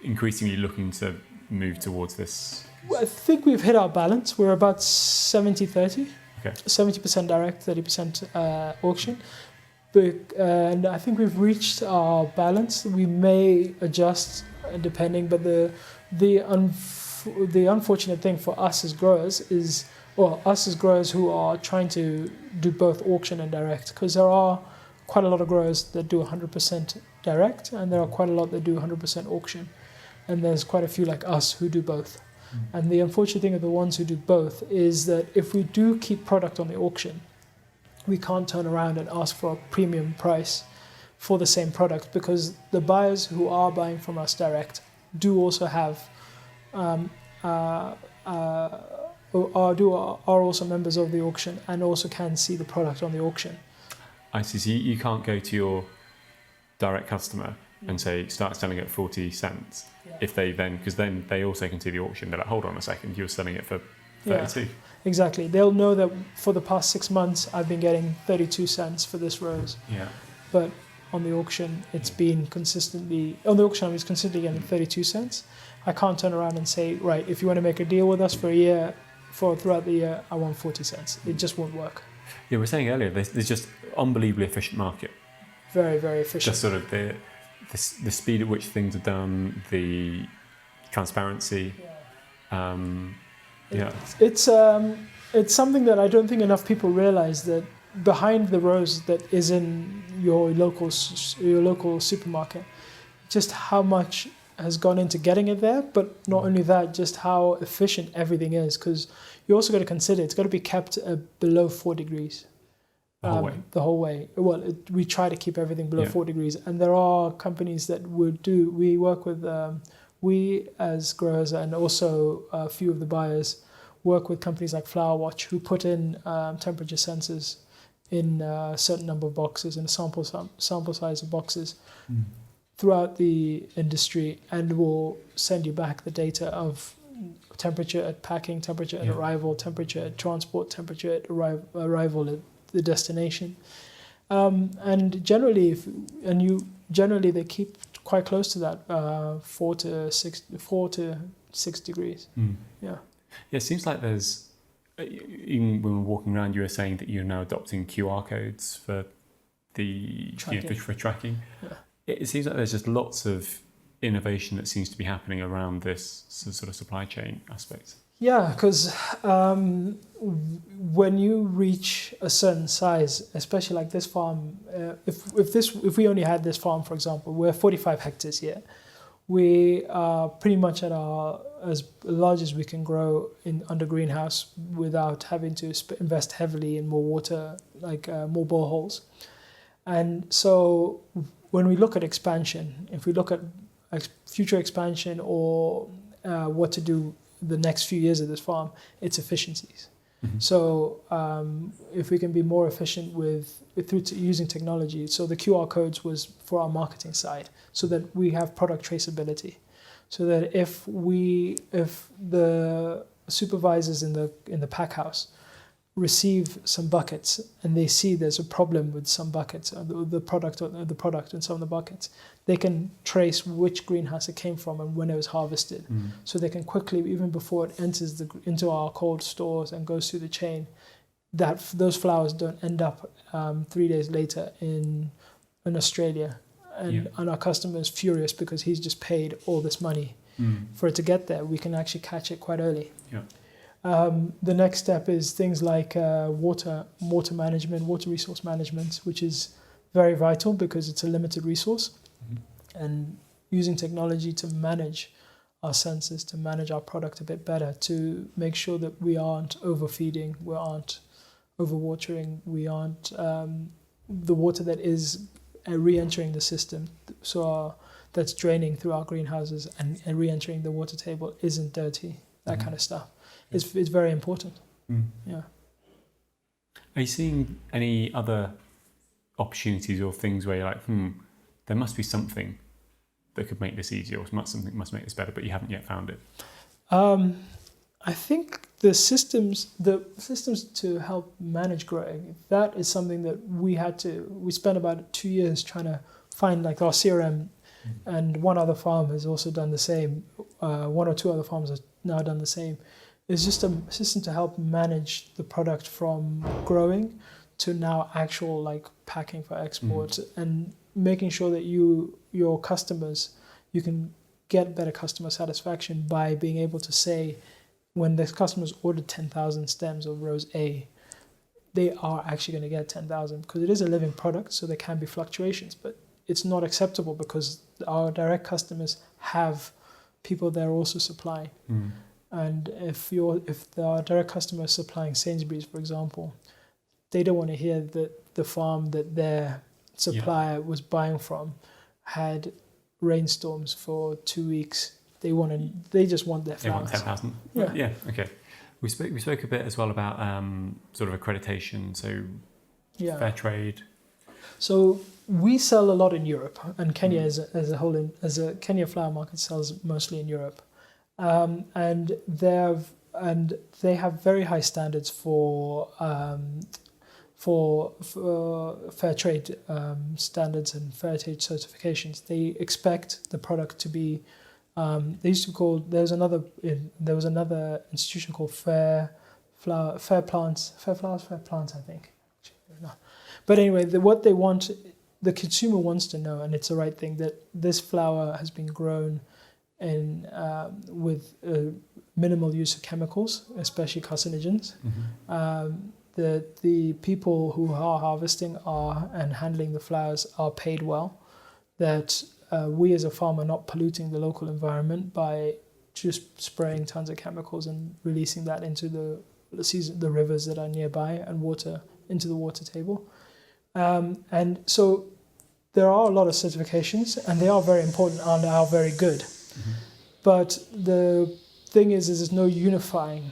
increasingly looking to move towards this. Well, I think we've hit our balance. We're about 70-30. Okay. 70% direct, 30% auction. And I think we've reached our balance. We may adjust depending, but the unfortunate thing for us as growers who are trying to do both auction and direct, because there are quite a lot of growers that do 100% direct, and there are quite a lot that do 100% auction, and there's quite a few like us who do both. Mm-hmm. And the unfortunate thing of the ones who do both is that if we do keep product on the auction, we can't turn around and ask for a premium price for the same product, because the buyers who are buying from us direct do also have are also members of the auction and also can see the product on the auction. I see. So you can't go to your direct customer and say start selling at 40 cents. Yeah. If they because then they also can see the auction. They're like, hold on a second, you're selling it for 32. Yeah. Exactly. They'll know that for the past 6 months I've been getting 32 cents for this rose. Yeah. But on the auction, it's been consistently... On the auction, I was consistently getting 32 cents. I can't turn around and say, right, if you want to make a deal with us for a year, throughout the year, I want 40 cents. It just won't work. Yeah, we were saying earlier, there's just unbelievably efficient market. Very, very efficient. Just sort of the speed at which things are done, the transparency. Yeah. It's something that I don't think enough people realize, that behind the rose that is in your local supermarket, just how much has gone into getting it there, but not only that, just how efficient everything is, because you also got to consider it's got to be kept below 4 degrees. The whole way. Well, we try to keep everything below 4 degrees, and there are companies that would do. We work with, we as growers and also a few of the buyers work with companies like Flower Watch, who put in temperature sensors in a certain number of boxes and a sample size of boxes throughout the industry, and will send you back the data of temperature at packing, temperature at arrival, temperature at transport, temperature at arrival at the destination. And generally, they keep quite close to that, 4 to 6 degrees. Yeah. Yeah, it seems like there's, even when we're walking around, you were saying that you're now adopting QR codes for the tracking. For tracking. Yeah. It seems like there's just lots of innovation that seems to be happening around this sort of supply chain aspect. Yeah, because when you reach a certain size, especially like this farm, if we only had this farm, for example, we're 45 hectares here. We are pretty much at as large as we can grow under greenhouse without having to invest heavily in more water, like more boreholes. And so when we look at expansion, if we look at future expansion or what to do the next few years of this farm, it's efficiencies. Mm-hmm. So if we can be more efficient through using technology, so the QR codes was for our marketing side, so that we have product traceability, so that if the supervisors in the pack house receive some buckets and they see there's a problem with some buckets, the product in some of the buckets, they can trace which greenhouse it came from and when it was harvested. So they can quickly, even before it enters into our cold stores and goes through the chain, that those flowers don't end up 3 days later in Australia. And our customer is furious because he's just paid all this money for it to get there. We can actually catch it quite early. The next step is things like water management, water resource management, which is very vital because it's a limited resource. And using technology to manage our senses, to manage our product a bit better, to make sure that we aren't overfeeding, we aren't overwatering, we aren't the water that is re-entering the system, so that's draining through our greenhouses and re-entering the water table isn't dirty, that kind of stuff. It's very important. Yeah. Are you seeing any other opportunities or things where you're like, there must be something that could make this easier, or something must make this better, but you haven't yet found it? I think the systems to help manage growing, that is something that we spent about 2 years trying to find, like our CRM, and one other farm has also done the same. One or two other farms have now done the same. It's just a system to help manage the product from growing to now actual like packing for export, and making sure that your customers, you can get better customer satisfaction by being able to say, when the customers ordered 10,000 stems of Rose A, they are actually going to get 10,000 because it is a living product, so there can be fluctuations, but it's not acceptable because our direct customers have people they're also supplying. And if our direct customer is supplying Sainsbury's, for example, they don't want to hear that the farm that their supplier was buying from had rainstorms for 2 weeks. They just want their flowers. They want 10,000. Yeah. Okay. We spoke a bit as well about sort of accreditation. So fair trade. So we sell a lot in Europe, and Kenya as a whole, Kenya flower market sells mostly in Europe, and they have very high standards for fair trade standards and fair trade certifications. They expect the product to be. There was another institution called Fair Plants, I think. No. But anyway, what they want, the consumer wants to know, and it's the right thing, that this flower has been grown with minimal use of chemicals, especially carcinogens. That the people who are harvesting and handling the flowers are paid well. That we as a farm are not polluting the local environment by just spraying tons of chemicals and releasing that into the rivers that are nearby and water into the water table. And so there are a lot of certifications, and they are very important and are very good. But the thing is there's no unifying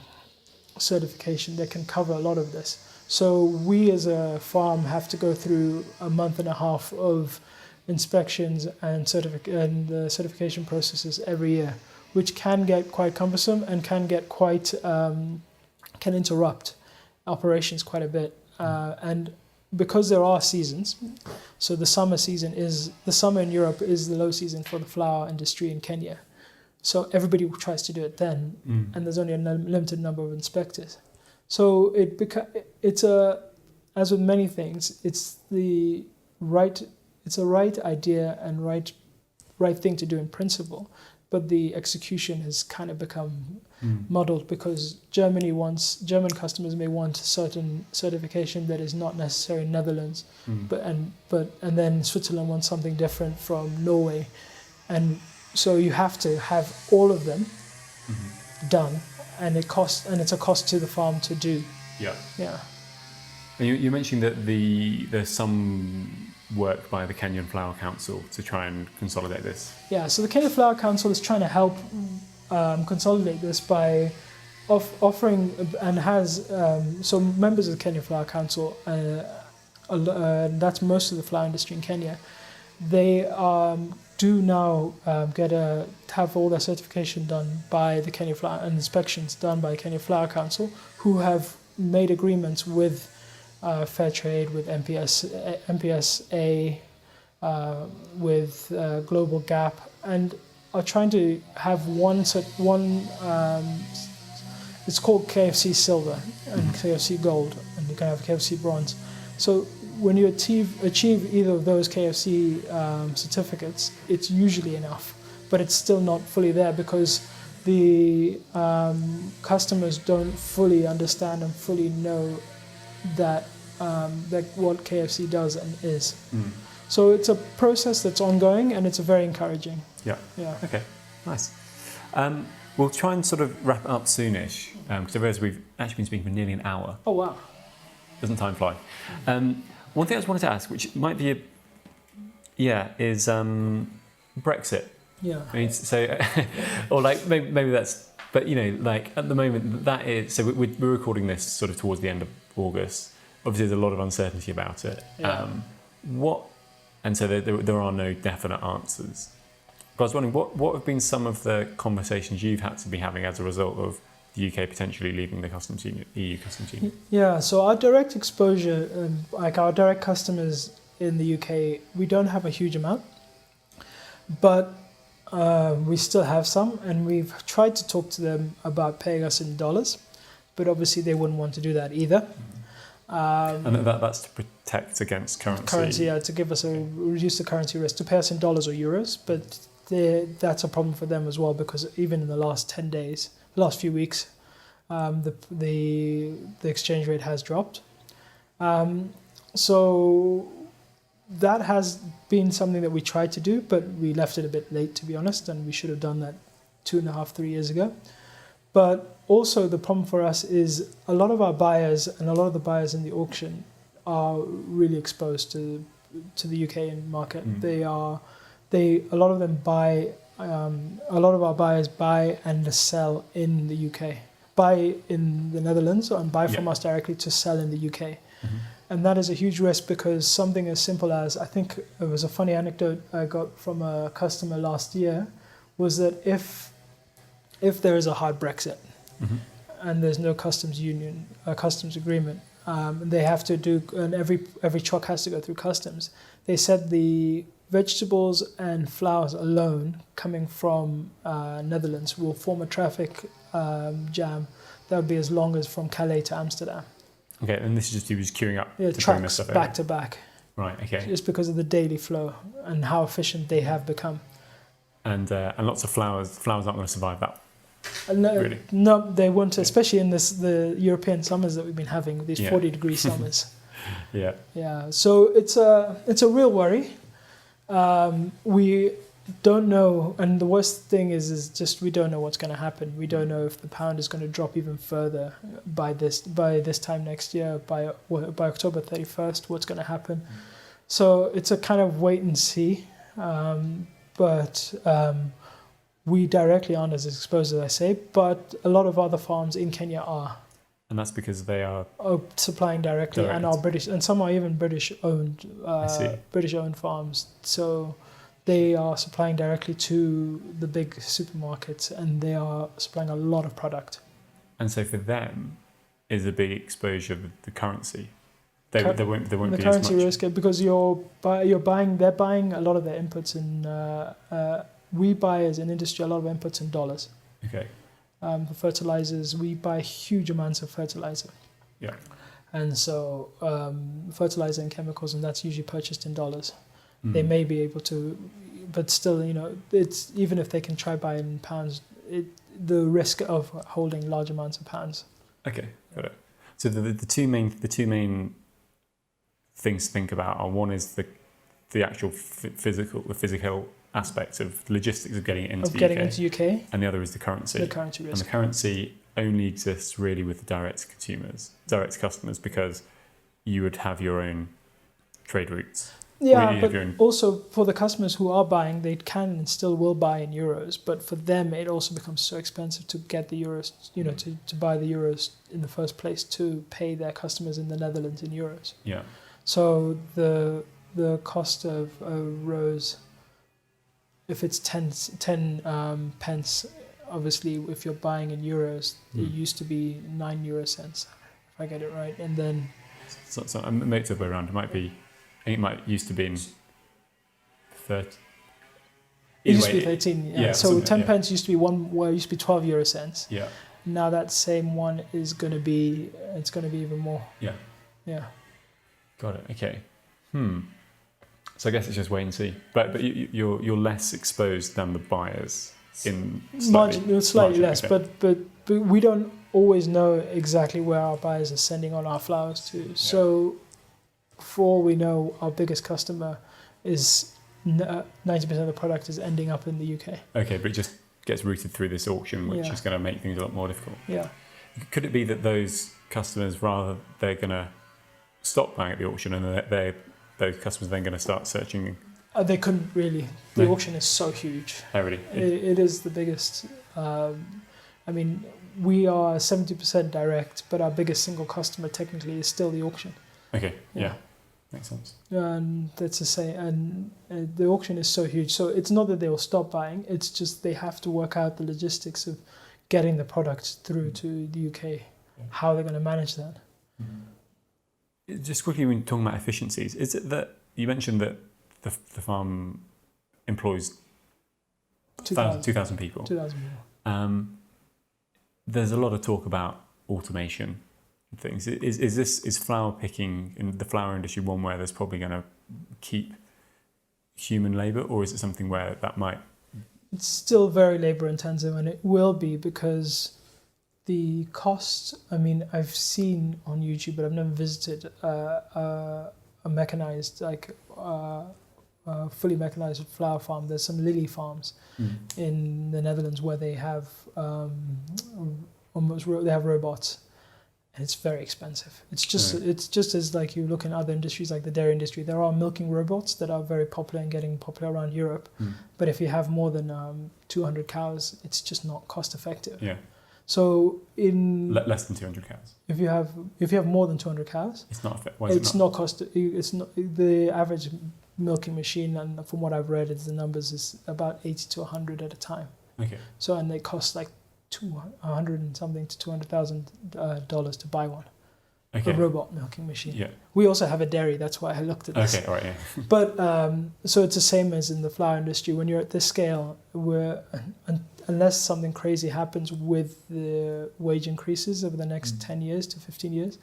certification that can cover a lot of this. So we as a farm have to go through a month and a half of inspections and the certification processes every year, which can get quite cumbersome and can get quite can interrupt operations quite a bit. And because there are seasons, so the summer in Europe is the low season for the flower industry in Kenya. So everybody tries to do it then, and there's only a limited number of inspectors. So as with many things, it's a right idea and right thing to do in principle, but the execution has kind of become muddled because German customers may want certain certification that is not necessarily Netherlands, and then Switzerland wants something different from Norway, and so you have to have all of them done, and it's a cost to the farm to do. Yeah. And you mentioned that there's some work by the Kenyan Flower Council to try and consolidate this. Yeah, so the Kenya Flower Council is trying to help consolidate this by offering, and has so members of the Kenya Flower Council, that's most of the flower industry in Kenya. They do now have all their certification done by the Kenya Flower and inspections done by Kenya Flower Council, who have made agreements with Fair Trade, with MPSA, with Global Gap, and are trying to have one. It's called KFC Silver and KFC Gold, and you can have KFC Bronze. So when you achieve either of those KFC certificates, it's usually enough, but it's still not fully there because the customers don't fully understand and fully know that what KFC does and is. So it's a process that's ongoing, and it's very encouraging. Yeah. Okay. Nice. We'll try and sort of wrap it up soonish, because I realise we've actually been speaking for nearly an hour. Oh wow! Doesn't time fly? One thing I just wanted to ask, which might be is Brexit. Yeah. I mean, so, or like maybe that's, but like at the moment that is. So we're recording this sort of towards the end of August. Obviously, there's a lot of uncertainty about it. Yeah. And so there are no definite answers. But I was wondering, what have been some of the conversations you've had to be having as a result of the UK potentially leaving the customs union, EU customs union? Yeah, so our direct exposure, like our direct customers in the UK, we don't have a huge amount, but we still have some, and we've tried to talk to them about paying us in dollars, but obviously they wouldn't want to do that either. And that's to protect against currency. To give us reduce the currency risk, to pay us in dollars or euros, but that's a problem for them as well, because even in the last 10 days, last few weeks, the exchange rate has dropped. So that has been something that we tried to do, but we left it a bit late, to be honest, and we should have done that 2.5, 3 years ago. But also the problem for us is a lot of our buyers and a lot of the buyers in the auction are really exposed to the UK market. A lot of them buy. A lot of our buyers buy and sell in the UK, buy in the Netherlands and buy from us directly to sell in the UK. And that is a huge risk, because something as simple as, I think it was a funny anecdote I got from a customer last year, was that if there is a hard Brexit and there's no customs agreement, they have to do, and every truck has to go through customs. They said the vegetables and flowers alone coming from Netherlands will form a traffic jam that would be as long as from Calais to Amsterdam. Okay, and this is just you just queuing up to bring this trucks stuff back over. to back. Right. Okay. Just because of the daily flow and how efficient they have become. And lots of flowers. Flowers aren't going to survive that. No, really? No, they won't, especially in the European summers that we've been having, these 40-degree summers. Yeah. Yeah. So it's a real worry. We don't know, and the worst thing is just we don't know what's going to happen. We don't know if the pound is going to drop even further by this time next year, by October 31st. What's going to happen? So it's a kind of wait and see. But we directly aren't as exposed as I say, but a lot of other farms in Kenya are. And that's because they are supplying directly, and are British, and some are even British owned farms. So they are supplying directly to the big supermarkets, and they are supplying a lot of product. And so for them, is a big exposure the currency. There won't be the currency as much risk, because they're buying a lot of their inputs in. We buy as an industry a lot of inputs in dollars. Okay. For fertilizers, we buy huge amounts of fertilizer. Yeah. And so fertilizer and chemicals, and that's usually purchased in dollars. They may be able to, but still, it's even if they can try buy in pounds, the risk of holding large amounts of pounds. Okay, got it. So the two main things to think about are, one is the actual physical aspects of logistics of getting it into the UK, and the other is the currency. The currency risk. And the currency only exists really with the direct customers, because you would have your own trade routes. Yeah, but also for the customers who are buying, they can and still will buy in euros. But for them, it also becomes so expensive to get the euros, to buy the euros in the first place, to pay their customers in the Netherlands in euros. Yeah. So the cost of a rose, if it's 10 pence, obviously if you're buying in euros, it used to be 9 euro cents, if if I get it right. And then So maybe it's the other way around. It might be. I think it might used to be in 30. it used to be 13. Yeah. So something, 10 pence used to be it used to be 12 euro cents. Yeah. Now that same one is going to be, it's going to be even more. Yeah. Yeah. Got it. Okay. So I guess it's just wait and see. But you're less exposed than the buyers in slightly less. Okay. But we don't always know exactly where our buyers are sending on our flowers to. Yeah. So for all we know, our biggest customer is 90% of the product is ending up in the UK. Okay, but it just gets routed through this auction, which Yeah. is going to make things a lot more difficult. Yeah. Could it be that those customers, rather, they're going to stop buying at the auction, and those customers are then going to start searching? They couldn't really. The No. auction is so huge. Oh, really? It is the biggest. I mean, we are 70% direct, but our biggest single customer technically is still the auction. Okay. Yeah. Yeah. Makes sense. And that's the same. And the auction is so huge. So it's not that they will stop buying. It's just they have to work out the logistics of getting the product through to the UK. How they're going to manage that. Just quickly, when talking about efficiencies, is it that you mentioned that the farm employs 2,000 people? 2,000 people. There's a lot of talk about automation and things. Is flower picking in the flower industry one where there's probably going to keep human labour, or is it something where that might? It's still very labour intensive, and it will be because the cost. I mean, I've seen on YouTube, but I've never visited a mechanized, fully mechanized flower farm. There's some lily farms in the Netherlands where they have they have robots, and it's very expensive. It's just as like you look in other industries like the dairy industry. There are milking robots that are very popular and getting popular around Europe, but if you have more than 200 cows, it's just not cost effective. Yeah. So in less than 200 cows. If you have more than 200 cows, It's not. it's not cost. It's not the average milking machine, and from what I've read, the numbers is about 80 to 100 at a time. Okay. So and they cost like 100 and something to $200,000 to buy one. Okay. A robot milking machine. Yeah. We also have a dairy. That's why I looked at this. Okay. All right. Yeah. But so it's the same as in the flower industry. When you're at this scale, unless something crazy happens with the wage increases over the next 10 years to 15 years,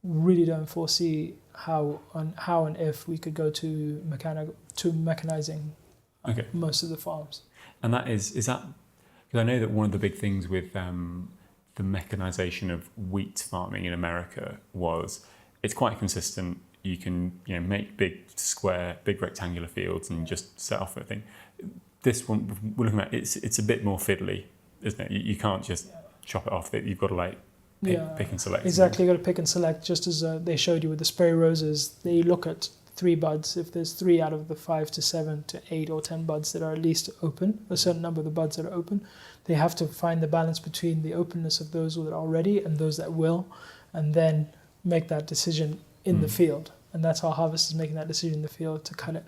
really don't foresee how and if we could go to mechanizing most of the farms. And that is that because I know that one of the big things with the mechanization of wheat farming in America was it's quite consistent. You can make big rectangular fields and just set off everything. This one we're looking at, it's a bit more fiddly, isn't it? You can't just chop it off. You've got to pick and select. Exactly, you got to pick and select. Just as they showed you with the spray roses, they look at 3 buds. If there's 3 out of the 5 to 7 to 8 or 10 buds that are at least open, a certain number of the buds that are open, they have to find the balance between the openness of those that are ready and those that will, and then make that decision in the field. And that's how harvest is making that decision in the field to cut it.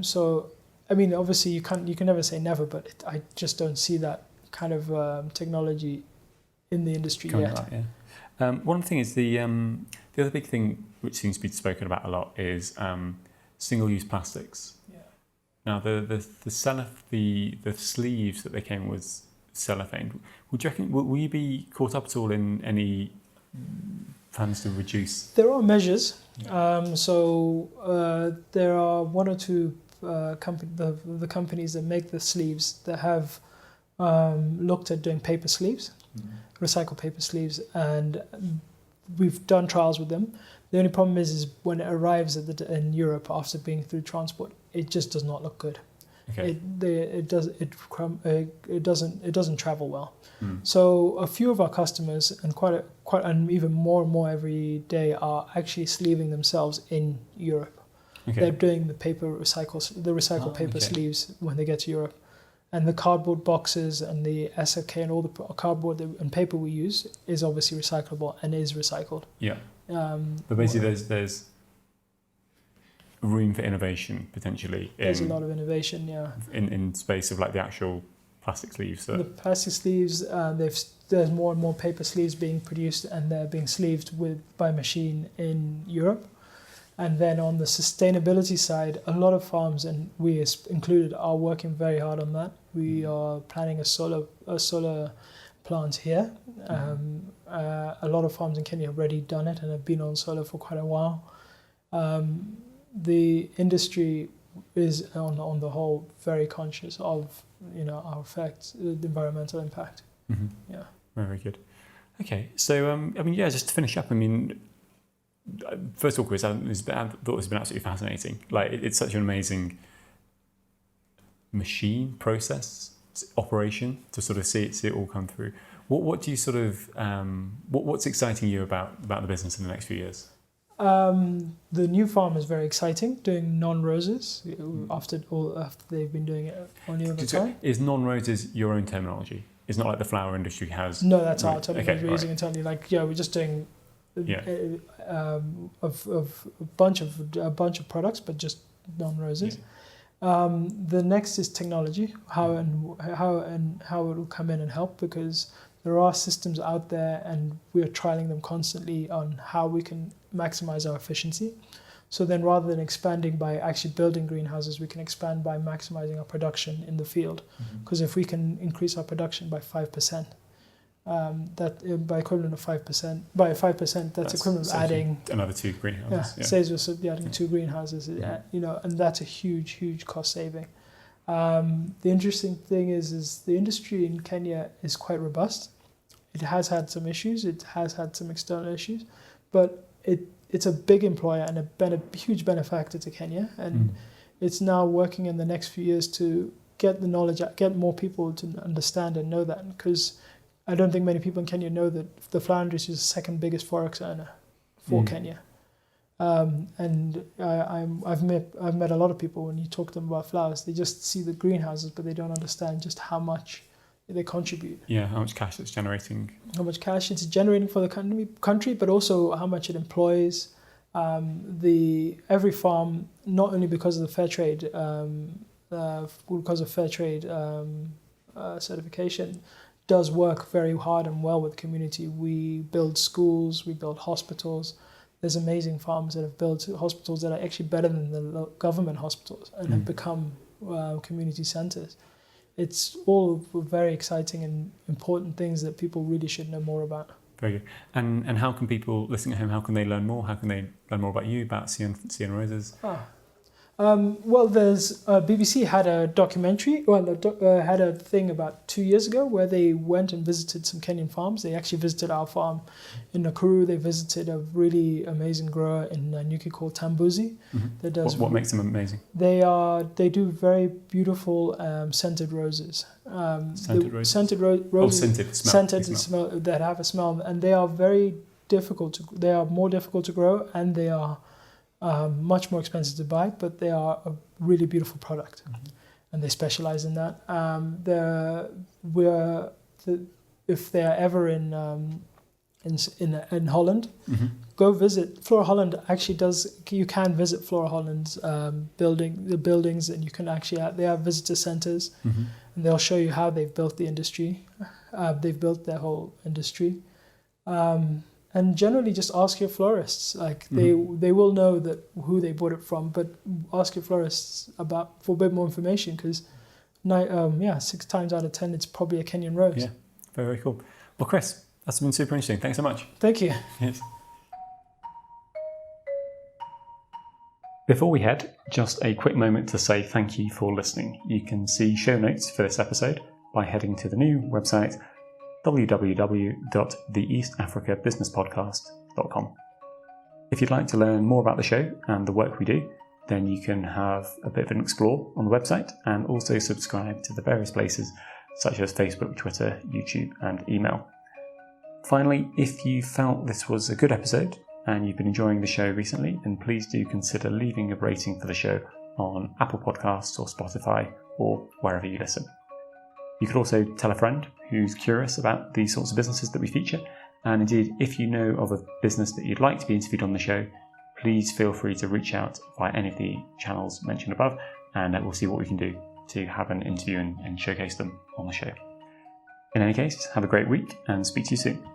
So, I mean, obviously you can never say never, but I just don't see that kind of technology in the industry yet. Out, yeah. One thing is the other big thing which seems to be spoken about a lot is single-use plastics. Yeah. Now the sleeves that they came with cellophane. Would you reckon will you be caught up at all in any plans to reduce? There are measures. So there are 1 or 2 the companies that make the sleeves that have looked at doing paper sleeves, recycled paper sleeves, and we've done trials with them. The only problem is when it arrives in Europe after being through transport, it just does not look good. Okay. It doesn't travel well. So a few of our customers and even more and more every day are actually sleeving themselves in Europe. Okay. They're doing the recycled paper sleeves when they get to Europe. And the cardboard boxes and the SFK and all the cardboard and paper we use is obviously recyclable and is recycled. Yeah. But basically there's room for innovation potentially. There's a lot of innovation, yeah. In space of like the actual plastic sleeves. The plastic sleeves, they've there's more and more paper sleeves being produced, and they're being sleeved by machine in Europe. And then on the sustainability side, a lot of farms, and we included, are working very hard on that. We are planning a solar plant here. A lot of farms in Kenya have already done it and have been on solar for quite a while. The industry is, on the whole, very conscious of our effects, the environmental impact. Mm-hmm. Yeah. Very good. Okay, so just to finish up, first of all, Chris, I thought this has been absolutely fascinating. Like, it's such an amazing machine, process, operation to sort of see it all come through. What do you sort of what's exciting you about the business in the next few years? The new farm is very exciting, doing non-roses after they've been doing it only over time. Is non-roses your own terminology? It's not like the flower industry has. No, that's our terminology. Okay, we're using internally. We're just doing a bunch of products, but just non-roses. Yeah. The next is technology, how it will come in and help, because there are systems out there and we're trialing them constantly on how we can maximize our efficiency. So then, rather than expanding by actually building greenhouses, we can expand by maximizing our production in the field. Because if we can increase our production by 5%, that by equivalent of 5%, by 5%, that's equivalent of adding another 2 greenhouses. Saves us adding 2 greenhouses. And that's a huge cost saving. The interesting thing is the industry in Kenya is quite robust. It has had some issues. It has had some external issues, but it's a big employer and a huge benefactor to Kenya. And it's now working in the next few years to get the knowledge, get more people to understand and know that, because I don't think many people in Kenya know that the flower industry is the second biggest forex earner for Kenya. And I've met a lot of people, when you talk to them about flowers, they just see the greenhouses, but they don't understand just how much they contribute. Yeah, how much cash it's generating. How much cash it's generating for the country, but also how much it employs. Every farm, not only because of the fair trade, certification, does work very hard and well with the community. We build schools, we build hospitals. There's amazing farms that have built hospitals that are actually better than the government hospitals and have become community centres. It's all very exciting and important things that people really should know more about. Very good. And how can people listening at home, how can they learn more? How can they learn more about you, about Sian Roses? Well, there's BBC had a documentary, had a thing about 2 years ago where they went and visited some Kenyan farms. They actually visited our farm in Nakuru. They visited a really amazing grower in Nyuki called Tambuzi. That does. What makes them amazing? They do very beautiful scented roses. Scented roses. Scented roses. Oh, scented smell. Scented smell that have a smell, and they are very difficult. They are more difficult to grow, and they are much more expensive to buy, but they are a really beautiful product, and they specialize in that. If they are ever in Holland, go visit. Flora Holland actually does. You can visit Flora Holland's buildings, and you can actually they have visitor centers, and they'll show you how they've built the industry. They've built their whole industry. And generally, just ask your florists. They will know that who they bought it from, but ask your florists for a bit more information, because 6 times out of 10, it's probably a Kenyan rose. Yeah, very, very cool. Well, Chris, that's been super interesting. Thanks so much. Thank you. Yes. Before we head, just a quick moment to say thank you for listening. You can see show notes for this episode by heading to the new website, www.theeastafricabusinesspodcast.com. If you'd like to learn more about the show and the work we do, then you can have a bit of an explore on the website and also subscribe to the various places such as Facebook, Twitter, YouTube, and email. Finally, if you felt this was a good episode and you've been enjoying the show recently, then please do consider leaving a rating for the show on Apple Podcasts or Spotify or wherever you listen. You could also tell a friend who's curious about these sorts of businesses that we feature. And indeed, if you know of a business that you'd like to be interviewed on the show, please feel free to reach out via any of the channels mentioned above, and we'll see what we can do to have an interview and showcase them on the show. In any case, have a great week and speak to you soon.